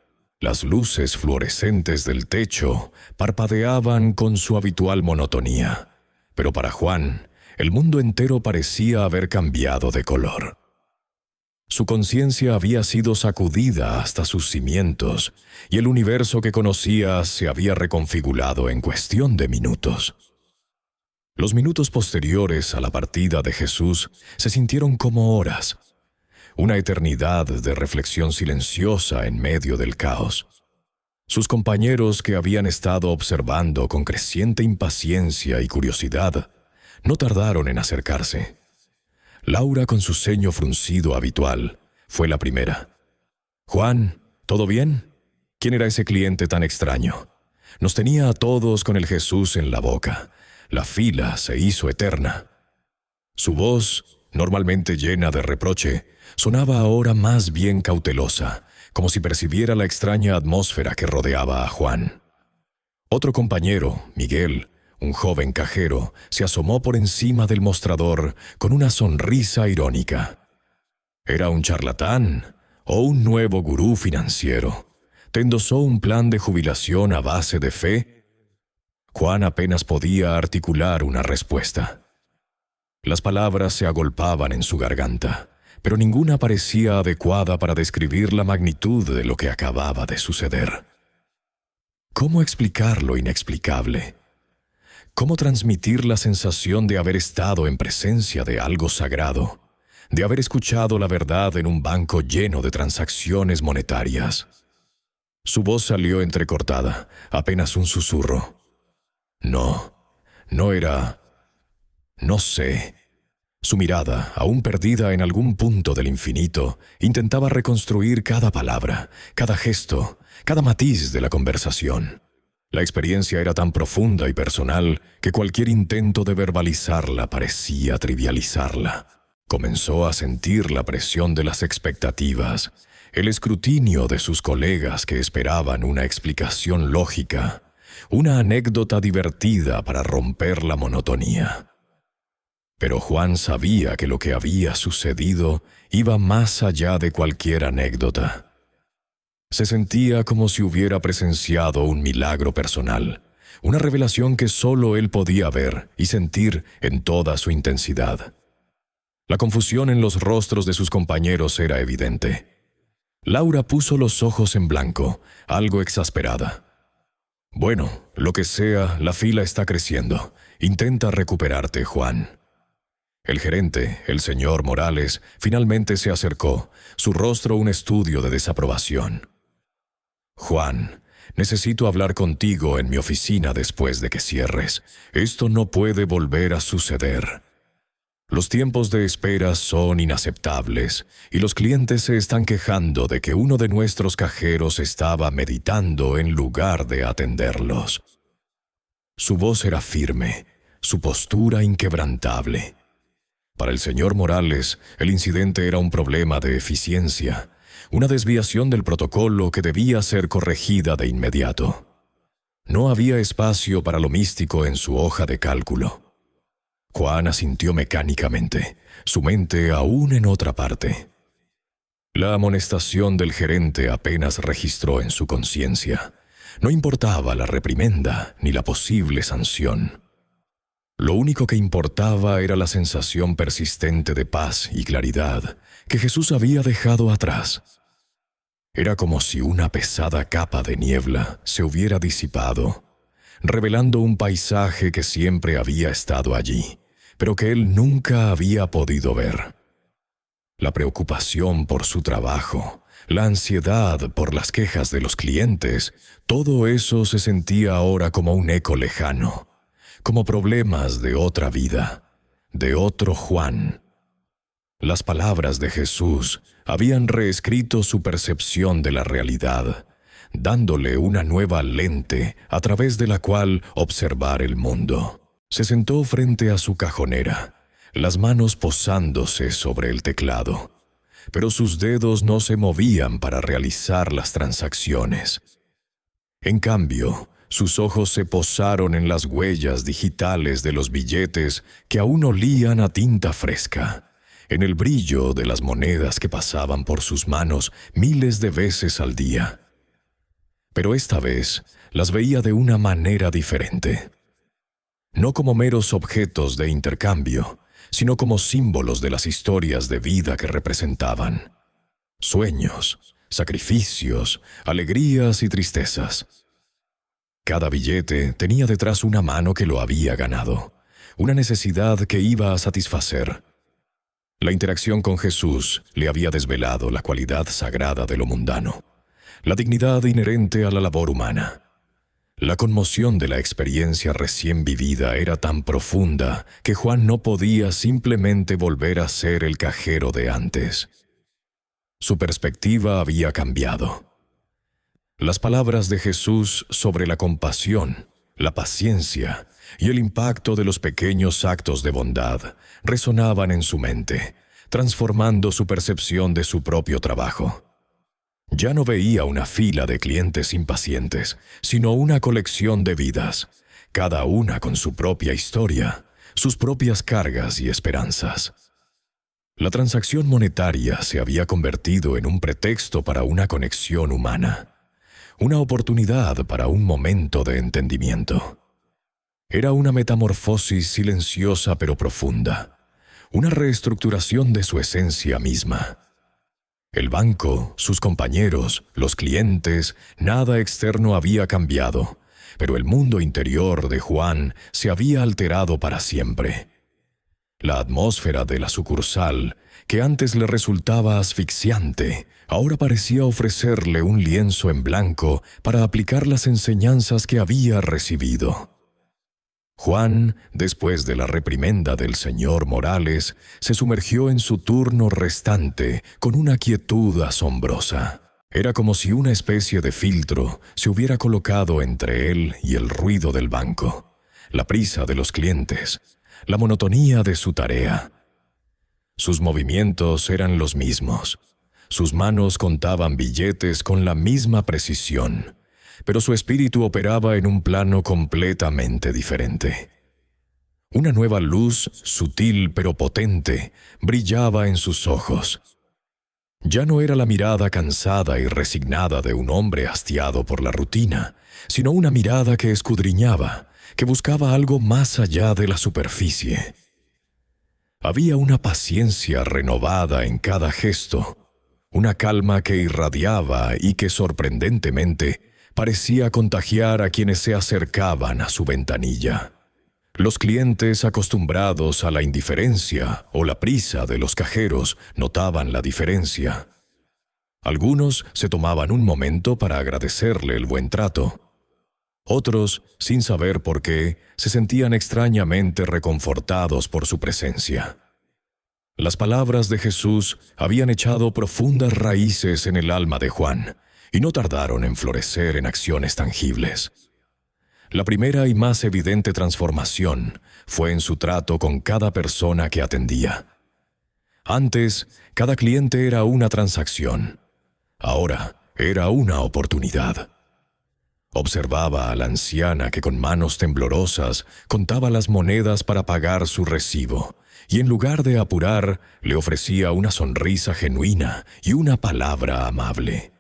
Las luces fluorescentes del techo parpadeaban con su habitual monotonía, pero para Juan, el mundo entero parecía haber cambiado de color. Su conciencia había sido sacudida hasta sus cimientos, y el universo que conocía se había reconfigurado en cuestión de minutos. Los minutos posteriores a la partida de Jesús se sintieron como horas, una eternidad de reflexión silenciosa en medio del caos. Sus compañeros, que habían estado observando con creciente impaciencia y curiosidad, no tardaron en acercarse. Laura, con su ceño fruncido habitual, fue la primera. «Juan, ¿todo bien? ¿Quién era ese cliente tan extraño? Nos tenía a todos con el Jesús en la boca. La fila se hizo eterna». Su voz, normalmente llena de reproche, sonaba ahora más bien cautelosa, como si percibiera la extraña atmósfera que rodeaba a Juan. Otro compañero, Miguel, un joven cajero, se asomó por encima del mostrador con una sonrisa irónica. ¿Era un charlatán o un nuevo gurú financiero? ¿Te endosó un plan de jubilación a base de fe? Juan apenas podía articular una respuesta. Las palabras se agolpaban en su garganta, pero ninguna parecía adecuada para describir la magnitud de lo que acababa de suceder. ¿Cómo explicar lo inexplicable? ¿Cómo transmitir la sensación de haber estado en presencia de algo sagrado, de haber escuchado la verdad en un banco lleno de transacciones monetarias? Su voz salió entrecortada, apenas un susurro. No era... no sé. Su mirada, aún perdida en algún punto del infinito, intentaba reconstruir cada palabra, cada gesto, cada matiz de la conversación. La experiencia era tan profunda y personal que cualquier intento de verbalizarla parecía trivializarla. Comenzó a sentir la presión de las expectativas, el escrutinio de sus colegas que esperaban una explicación lógica, una anécdota divertida para romper la monotonía. Pero Juan sabía que lo que había sucedido iba más allá de cualquier anécdota. Se sentía como si hubiera presenciado un milagro personal, una revelación que solo él podía ver y sentir en toda su intensidad. La confusión en los rostros de sus compañeros era evidente. Laura puso los ojos en blanco, algo exasperada. «Bueno, lo que sea, la fila está creciendo. Intenta recuperarte, Juan». El gerente, el señor Morales, finalmente se acercó, su rostro un estudio de desaprobación. Juan, necesito hablar contigo en mi oficina después de que cierres. Esto no puede volver a suceder. Los tiempos de espera son inaceptables y los clientes se están quejando de que uno de nuestros cajeros estaba meditando en lugar de atenderlos. Su voz era firme, su postura inquebrantable. Para el señor Morales, el incidente era un problema de eficiencia, una desviación del protocolo que debía ser corregida de inmediato. No había espacio para lo místico en su hoja de cálculo. Juan asintió mecánicamente, su mente aún en otra parte. La amonestación del gerente apenas registró en su conciencia. No importaba la reprimenda ni la posible sanción. Lo único que importaba era la sensación persistente de paz y claridad que Jesús había dejado atrás. Era como si una pesada capa de niebla se hubiera disipado, revelando un paisaje que siempre había estado allí, pero que él nunca había podido ver. La preocupación por su trabajo, la ansiedad por las quejas de los clientes, todo eso se sentía ahora como un eco lejano, como problemas de otra vida, de otro Juan. Las palabras de Jesús habían reescrito su percepción de la realidad, dándole una nueva lente a través de la cual observar el mundo. Se sentó frente a su cajonera, las manos posándose sobre el teclado, pero sus dedos no se movían para realizar las transacciones. En cambio, sus ojos se posaron en las huellas digitales de los billetes que aún olían a tinta fresca, en el brillo de las monedas que pasaban por sus manos miles de veces al día. Pero esta vez las veía de una manera diferente. No como meros objetos de intercambio, sino como símbolos de las historias de vida que representaban. Sueños, sacrificios, alegrías y tristezas. Cada billete tenía detrás una mano que lo había ganado, una necesidad que iba a satisfacer. La interacción con Jesús le había desvelado la cualidad sagrada de lo mundano, la dignidad inherente a la labor humana. La conmoción de la experiencia recién vivida era tan profunda que Juan no podía simplemente volver a ser el cajero de antes. Su perspectiva había cambiado. Las palabras de Jesús sobre la compasión, la paciencia y el impacto de los pequeños actos de bondad resonaban en su mente, transformando su percepción de su propio trabajo. Ya no veía una fila de clientes impacientes, sino una colección de vidas, cada una con su propia historia, sus propias cargas y esperanzas. La transacción monetaria se había convertido en un pretexto para una conexión humana, una oportunidad para un momento de entendimiento. Era una metamorfosis silenciosa pero profunda, una reestructuración de su esencia misma. El banco, sus compañeros, los clientes, nada externo había cambiado, pero el mundo interior de Juan se había alterado para siempre. La atmósfera de la sucursal, que antes le resultaba asfixiante, ahora parecía ofrecerle un lienzo en blanco para aplicar las enseñanzas que había recibido. Juan, después de la reprimenda del señor Morales, se sumergió en su turno restante con una quietud asombrosa. Era como si una especie de filtro se hubiera colocado entre él y el ruido del banco, la prisa de los clientes, la monotonía de su tarea. Sus movimientos eran los mismos. Sus manos contaban billetes con la misma precisión, pero su espíritu operaba en un plano completamente diferente. Una nueva luz, sutil pero potente, brillaba en sus ojos. Ya no era la mirada cansada y resignada de un hombre hastiado por la rutina, sino una mirada que escudriñaba, que buscaba algo más allá de la superficie. Había una paciencia renovada en cada gesto, una calma que irradiaba y que sorprendentemente parecía contagiar a quienes se acercaban a su ventanilla. Los clientes acostumbrados a la indiferencia o la prisa de los cajeros notaban la diferencia. Algunos se tomaban un momento para agradecerle el buen trato. Otros, sin saber por qué, se sentían extrañamente reconfortados por su presencia. Las palabras de Jesús habían echado profundas raíces en el alma de Juan y no tardaron en florecer en acciones tangibles. La primera y más evidente transformación fue en su trato con cada persona que atendía. Antes, cada cliente era una transacción. Ahora era una oportunidad. Observaba a la anciana que con manos temblorosas contaba las monedas para pagar su recibo, y en lugar de apurar, le ofrecía una sonrisa genuina y una palabra amable.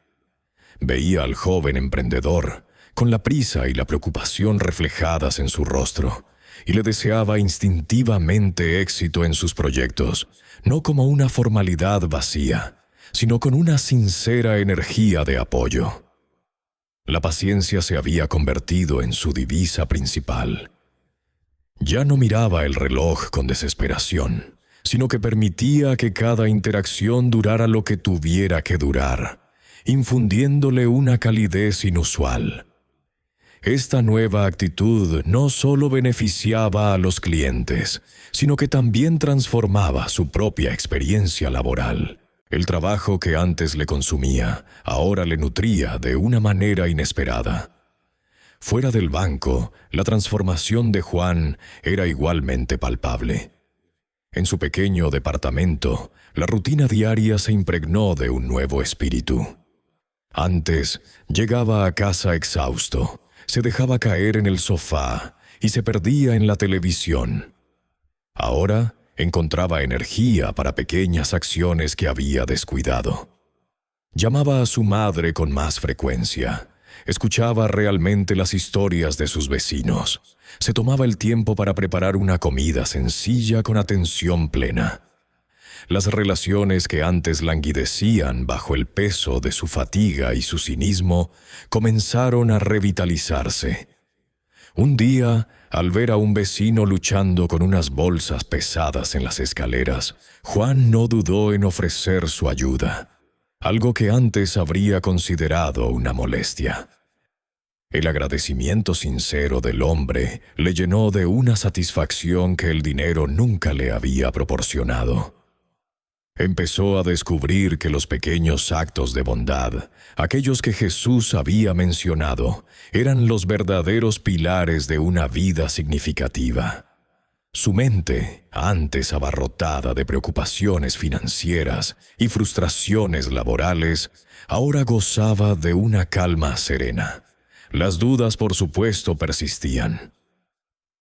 Veía al joven emprendedor, con la prisa y la preocupación reflejadas en su rostro, y le deseaba instintivamente éxito en sus proyectos, no como una formalidad vacía, sino con una sincera energía de apoyo. La paciencia se había convertido en su divisa principal. Ya no miraba el reloj con desesperación, sino que permitía que cada interacción durara lo que tuviera que durar, infundiéndole una calidez inusual. Esta nueva actitud no solo beneficiaba a los clientes, sino que también transformaba su propia experiencia laboral. El trabajo que antes le consumía, ahora le nutría de una manera inesperada. Fuera del banco, la transformación de Juan era igualmente palpable. En su pequeño departamento, la rutina diaria se impregnó de un nuevo espíritu. Antes, llegaba a casa exhausto, se dejaba caer en el sofá y se perdía en la televisión. Ahora, encontraba energía para pequeñas acciones que había descuidado. Llamaba a su madre con más frecuencia, escuchaba realmente las historias de sus vecinos, se tomaba el tiempo para preparar una comida sencilla con atención plena. Las relaciones que antes languidecían bajo el peso de su fatiga y su cinismo comenzaron a revitalizarse. Un día, al ver a un vecino luchando con unas bolsas pesadas en las escaleras, Juan no dudó en ofrecer su ayuda, algo que antes habría considerado una molestia. El agradecimiento sincero del hombre le llenó de una satisfacción que el dinero nunca le había proporcionado. Empezó a descubrir que los pequeños actos de bondad, aquellos que Jesús había mencionado, eran los verdaderos pilares de una vida significativa. Su mente, antes abarrotada de preocupaciones financieras y frustraciones laborales, ahora gozaba de una calma serena. Las dudas, por supuesto, persistían.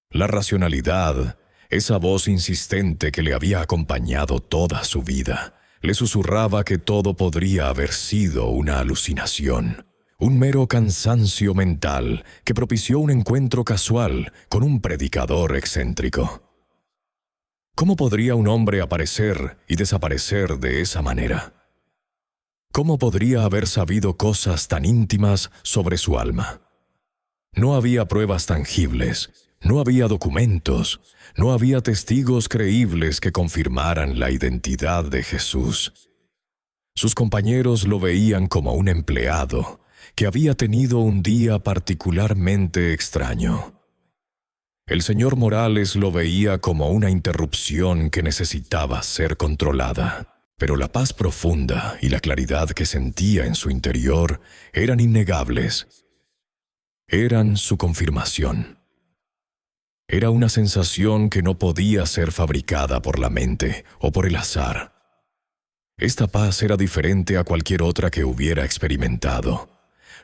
La racionalidad, esa voz insistente que le había acompañado toda su vida, le susurraba que todo podría haber sido una alucinación, un mero cansancio mental que propició un encuentro casual con un predicador excéntrico. ¿Cómo podría un hombre aparecer y desaparecer de esa manera? ¿Cómo podría haber sabido cosas tan íntimas sobre su alma? No había pruebas tangibles, no había documentos, no había testigos creíbles que confirmaran la identidad de Jesús. Sus compañeros lo veían como un empleado que había tenido un día particularmente extraño. El señor Morales lo veía como una interrupción que necesitaba ser controlada, pero la paz profunda y la claridad que sentía en su interior eran innegables. Eran su confirmación. Era una sensación que no podía ser fabricada por la mente o por el azar. Esta paz era diferente a cualquier otra que hubiera experimentado.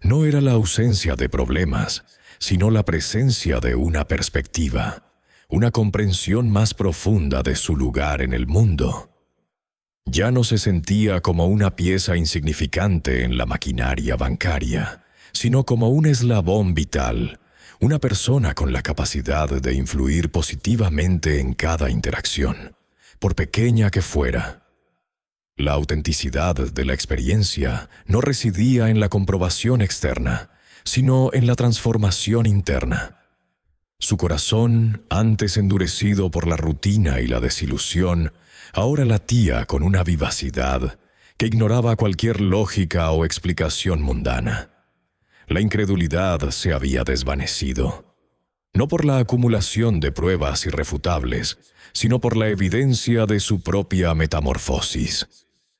No era la ausencia de problemas, sino la presencia de una perspectiva, una comprensión más profunda de su lugar en el mundo. Ya no se sentía como una pieza insignificante en la maquinaria bancaria, sino como un eslabón vital, una persona con la capacidad de influir positivamente en cada interacción, por pequeña que fuera. La autenticidad de la experiencia no residía en la comprobación externa, sino en la transformación interna. Su corazón, antes endurecido por la rutina y la desilusión, ahora latía con una vivacidad que ignoraba cualquier lógica o explicación mundana. La incredulidad se había desvanecido, no por la acumulación de pruebas irrefutables, sino por la evidencia de su propia metamorfosis.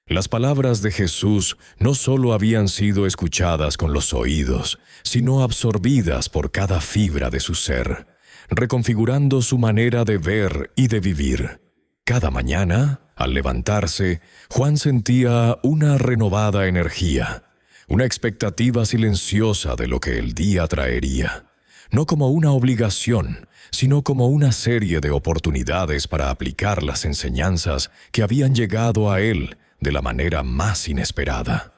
Las palabras de Jesús no solo habían sido escuchadas con los oídos, sino absorbidas por cada fibra de su ser, reconfigurando su manera de ver y de vivir. Cada mañana, al levantarse, Juan sentía una renovada energía, una expectativa silenciosa de lo que el día traería, no como una obligación, sino como una serie de oportunidades para aplicar las enseñanzas que habían llegado a él de la manera más inesperada.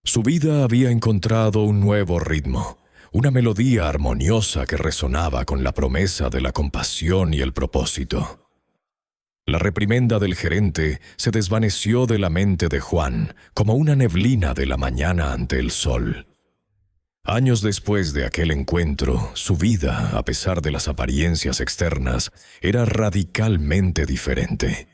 Su vida había encontrado un nuevo ritmo, una melodía armoniosa que resonaba con la promesa de la compasión y el propósito. La reprimenda del gerente se desvaneció de la mente de Juan como una neblina de la mañana ante el sol. Años después de aquel encuentro, su vida, a pesar de las apariencias externas, era radicalmente diferente.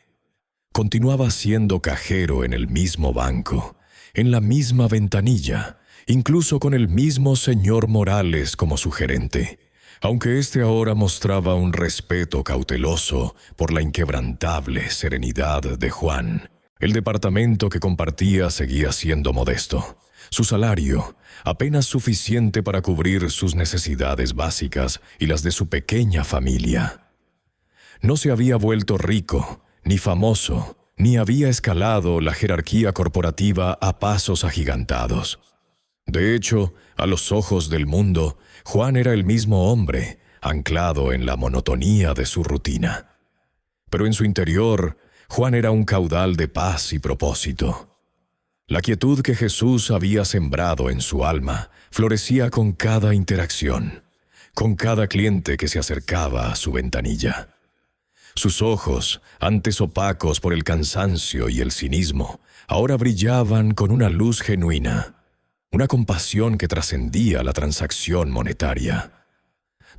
Continuaba siendo cajero en el mismo banco, en la misma ventanilla, incluso con el mismo señor Morales como su gerente, aunque éste ahora mostraba un respeto cauteloso por la inquebrantable serenidad de Juan. El departamento que compartía seguía siendo modesto. Su salario, apenas suficiente para cubrir sus necesidades básicas y las de su pequeña familia. No se había vuelto rico, ni famoso, ni había escalado la jerarquía corporativa a pasos agigantados. De hecho, a los ojos del mundo, Juan era el mismo hombre, anclado en la monotonía de su rutina. Pero en su interior, Juan era un caudal de paz y propósito. La quietud que Jesús había sembrado en su alma florecía con cada interacción, con cada cliente que se acercaba a su ventanilla. Sus ojos, antes opacos por el cansancio y el cinismo, ahora brillaban con una luz genuina, una compasión que trascendía la transacción monetaria.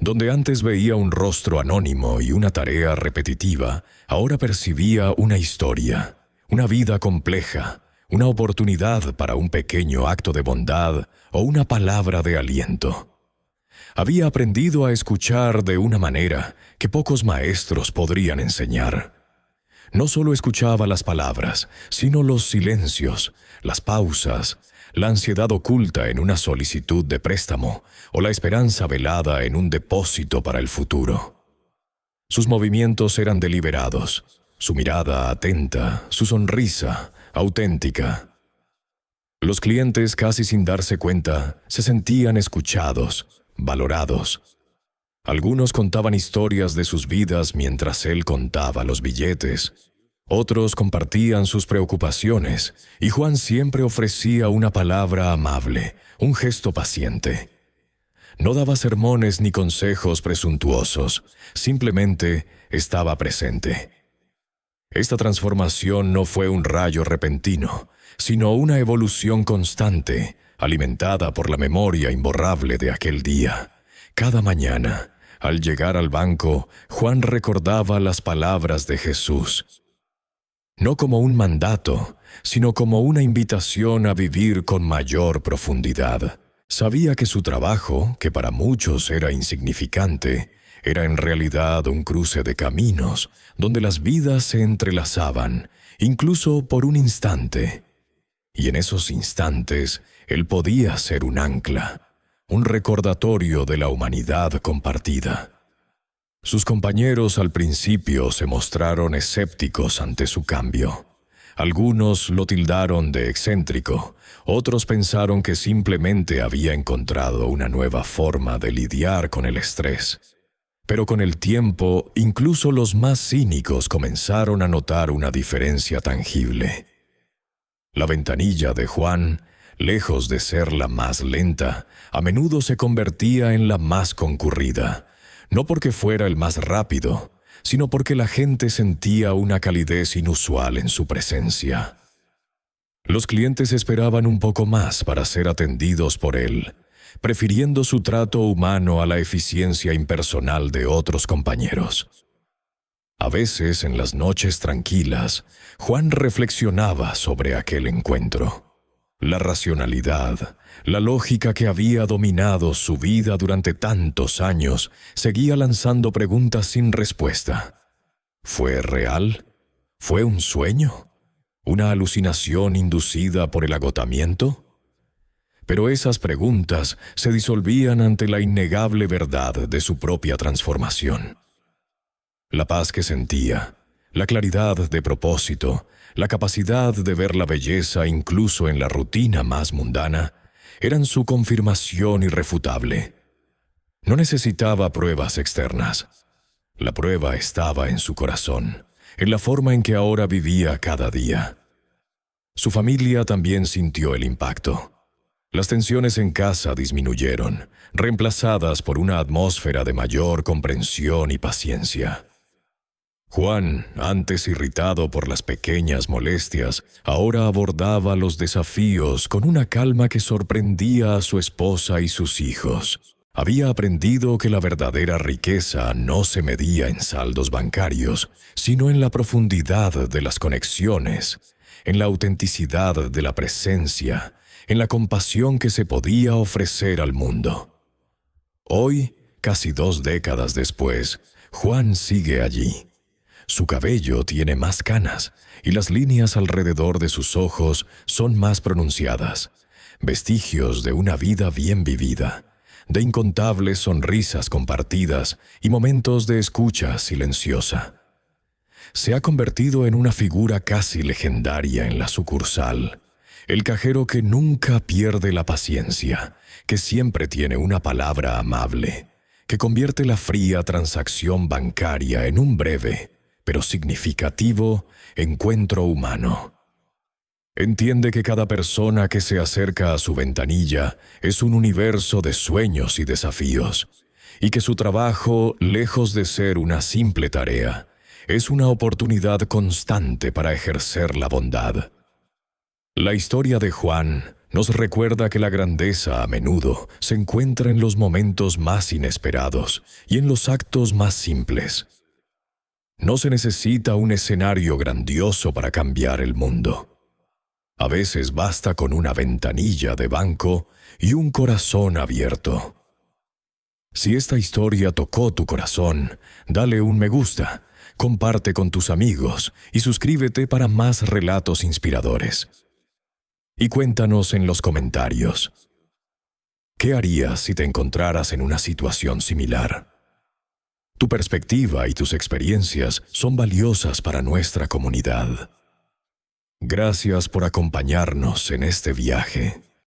Donde antes veía un rostro anónimo y una tarea repetitiva, ahora percibía una historia, una vida compleja, una oportunidad para un pequeño acto de bondad o una palabra de aliento. Había aprendido a escuchar de una manera que pocos maestros podrían enseñar. No solo escuchaba las palabras, sino los silencios, las pausas, la ansiedad oculta en una solicitud de préstamo o la esperanza velada en un depósito para el futuro. Sus movimientos eran deliberados, su mirada atenta, su sonrisa auténtica. Los clientes, casi sin darse cuenta, se sentían escuchados, valorados. Algunos contaban historias de sus vidas mientras él contaba los billetes. Otros compartían sus preocupaciones, y Juan siempre ofrecía una palabra amable, un gesto paciente. No daba sermones ni consejos presuntuosos, simplemente estaba presente. Esta transformación no fue un rayo repentino, sino una evolución constante, alimentada por la memoria imborrable de aquel día. Cada mañana, al llegar al banco, Juan recordaba las palabras de Jesús. No como un mandato, sino como una invitación a vivir con mayor profundidad. Sabía que su trabajo, que para muchos era insignificante, era en realidad un cruce de caminos, donde las vidas se entrelazaban, incluso por un instante. Y en esos instantes, él podía ser un ancla, un recordatorio de la humanidad compartida. Sus compañeros al principio se mostraron escépticos ante su cambio. Algunos lo tildaron de excéntrico, otros pensaron que simplemente había encontrado una nueva forma de lidiar con el estrés. Pero con el tiempo, incluso los más cínicos comenzaron a notar una diferencia tangible. La ventanilla de Juan, lejos de ser la más lenta, a menudo se convertía en la más concurrida, no porque fuera el más rápido, sino porque la gente sentía una calidez inusual en su presencia. Los clientes esperaban un poco más para ser atendidos por él, prefiriendo su trato humano a la eficiencia impersonal de otros compañeros. A veces, en las noches tranquilas, Juan reflexionaba sobre aquel encuentro. La racionalidad, la lógica que había dominado su vida durante tantos años, seguía lanzando preguntas sin respuesta. ¿Fue real? ¿Fue un sueño? ¿Una alucinación inducida por el agotamiento? Pero esas preguntas se disolvían ante la innegable verdad de su propia transformación. La paz que sentía, la claridad de propósito, la capacidad de ver la belleza incluso en la rutina más mundana, eran su confirmación irrefutable. No necesitaba pruebas externas. La prueba estaba en su corazón, en la forma en que ahora vivía cada día. Su familia también sintió el impacto. Las tensiones en casa disminuyeron, reemplazadas por una atmósfera de mayor comprensión y paciencia. Juan, antes irritado por las pequeñas molestias, ahora abordaba los desafíos con una calma que sorprendía a su esposa y sus hijos. Había aprendido que la verdadera riqueza no se medía en saldos bancarios, sino en la profundidad de las conexiones, en la autenticidad de la presencia, en la compasión que se podía ofrecer al mundo. Hoy, casi 2 décadas después, Juan sigue allí. Su cabello tiene más canas y las líneas alrededor de sus ojos son más pronunciadas, vestigios de una vida bien vivida, de incontables sonrisas compartidas y momentos de escucha silenciosa. Se ha convertido en una figura casi legendaria en la sucursal, el cajero que nunca pierde la paciencia, que siempre tiene una palabra amable, que convierte la fría transacción bancaria en un breve, pero significativo, encuentro humano. Entiende que cada persona que se acerca a su ventanilla es un universo de sueños y desafíos, y que su trabajo, lejos de ser una simple tarea, es una oportunidad constante para ejercer la bondad. La historia de Juan nos recuerda que la grandeza a menudo se encuentra en los momentos más inesperados y en los actos más simples. No se necesita un escenario grandioso para cambiar el mundo. A veces basta con una ventanilla de banco y un corazón abierto. Si esta historia tocó tu corazón, dale un me gusta, comparte con tus amigos y suscríbete para más relatos inspiradores. Y cuéntanos en los comentarios, ¿qué harías si te encontraras en una situación similar? Tu perspectiva y tus experiencias son valiosas para nuestra comunidad. Gracias por acompañarnos en este viaje.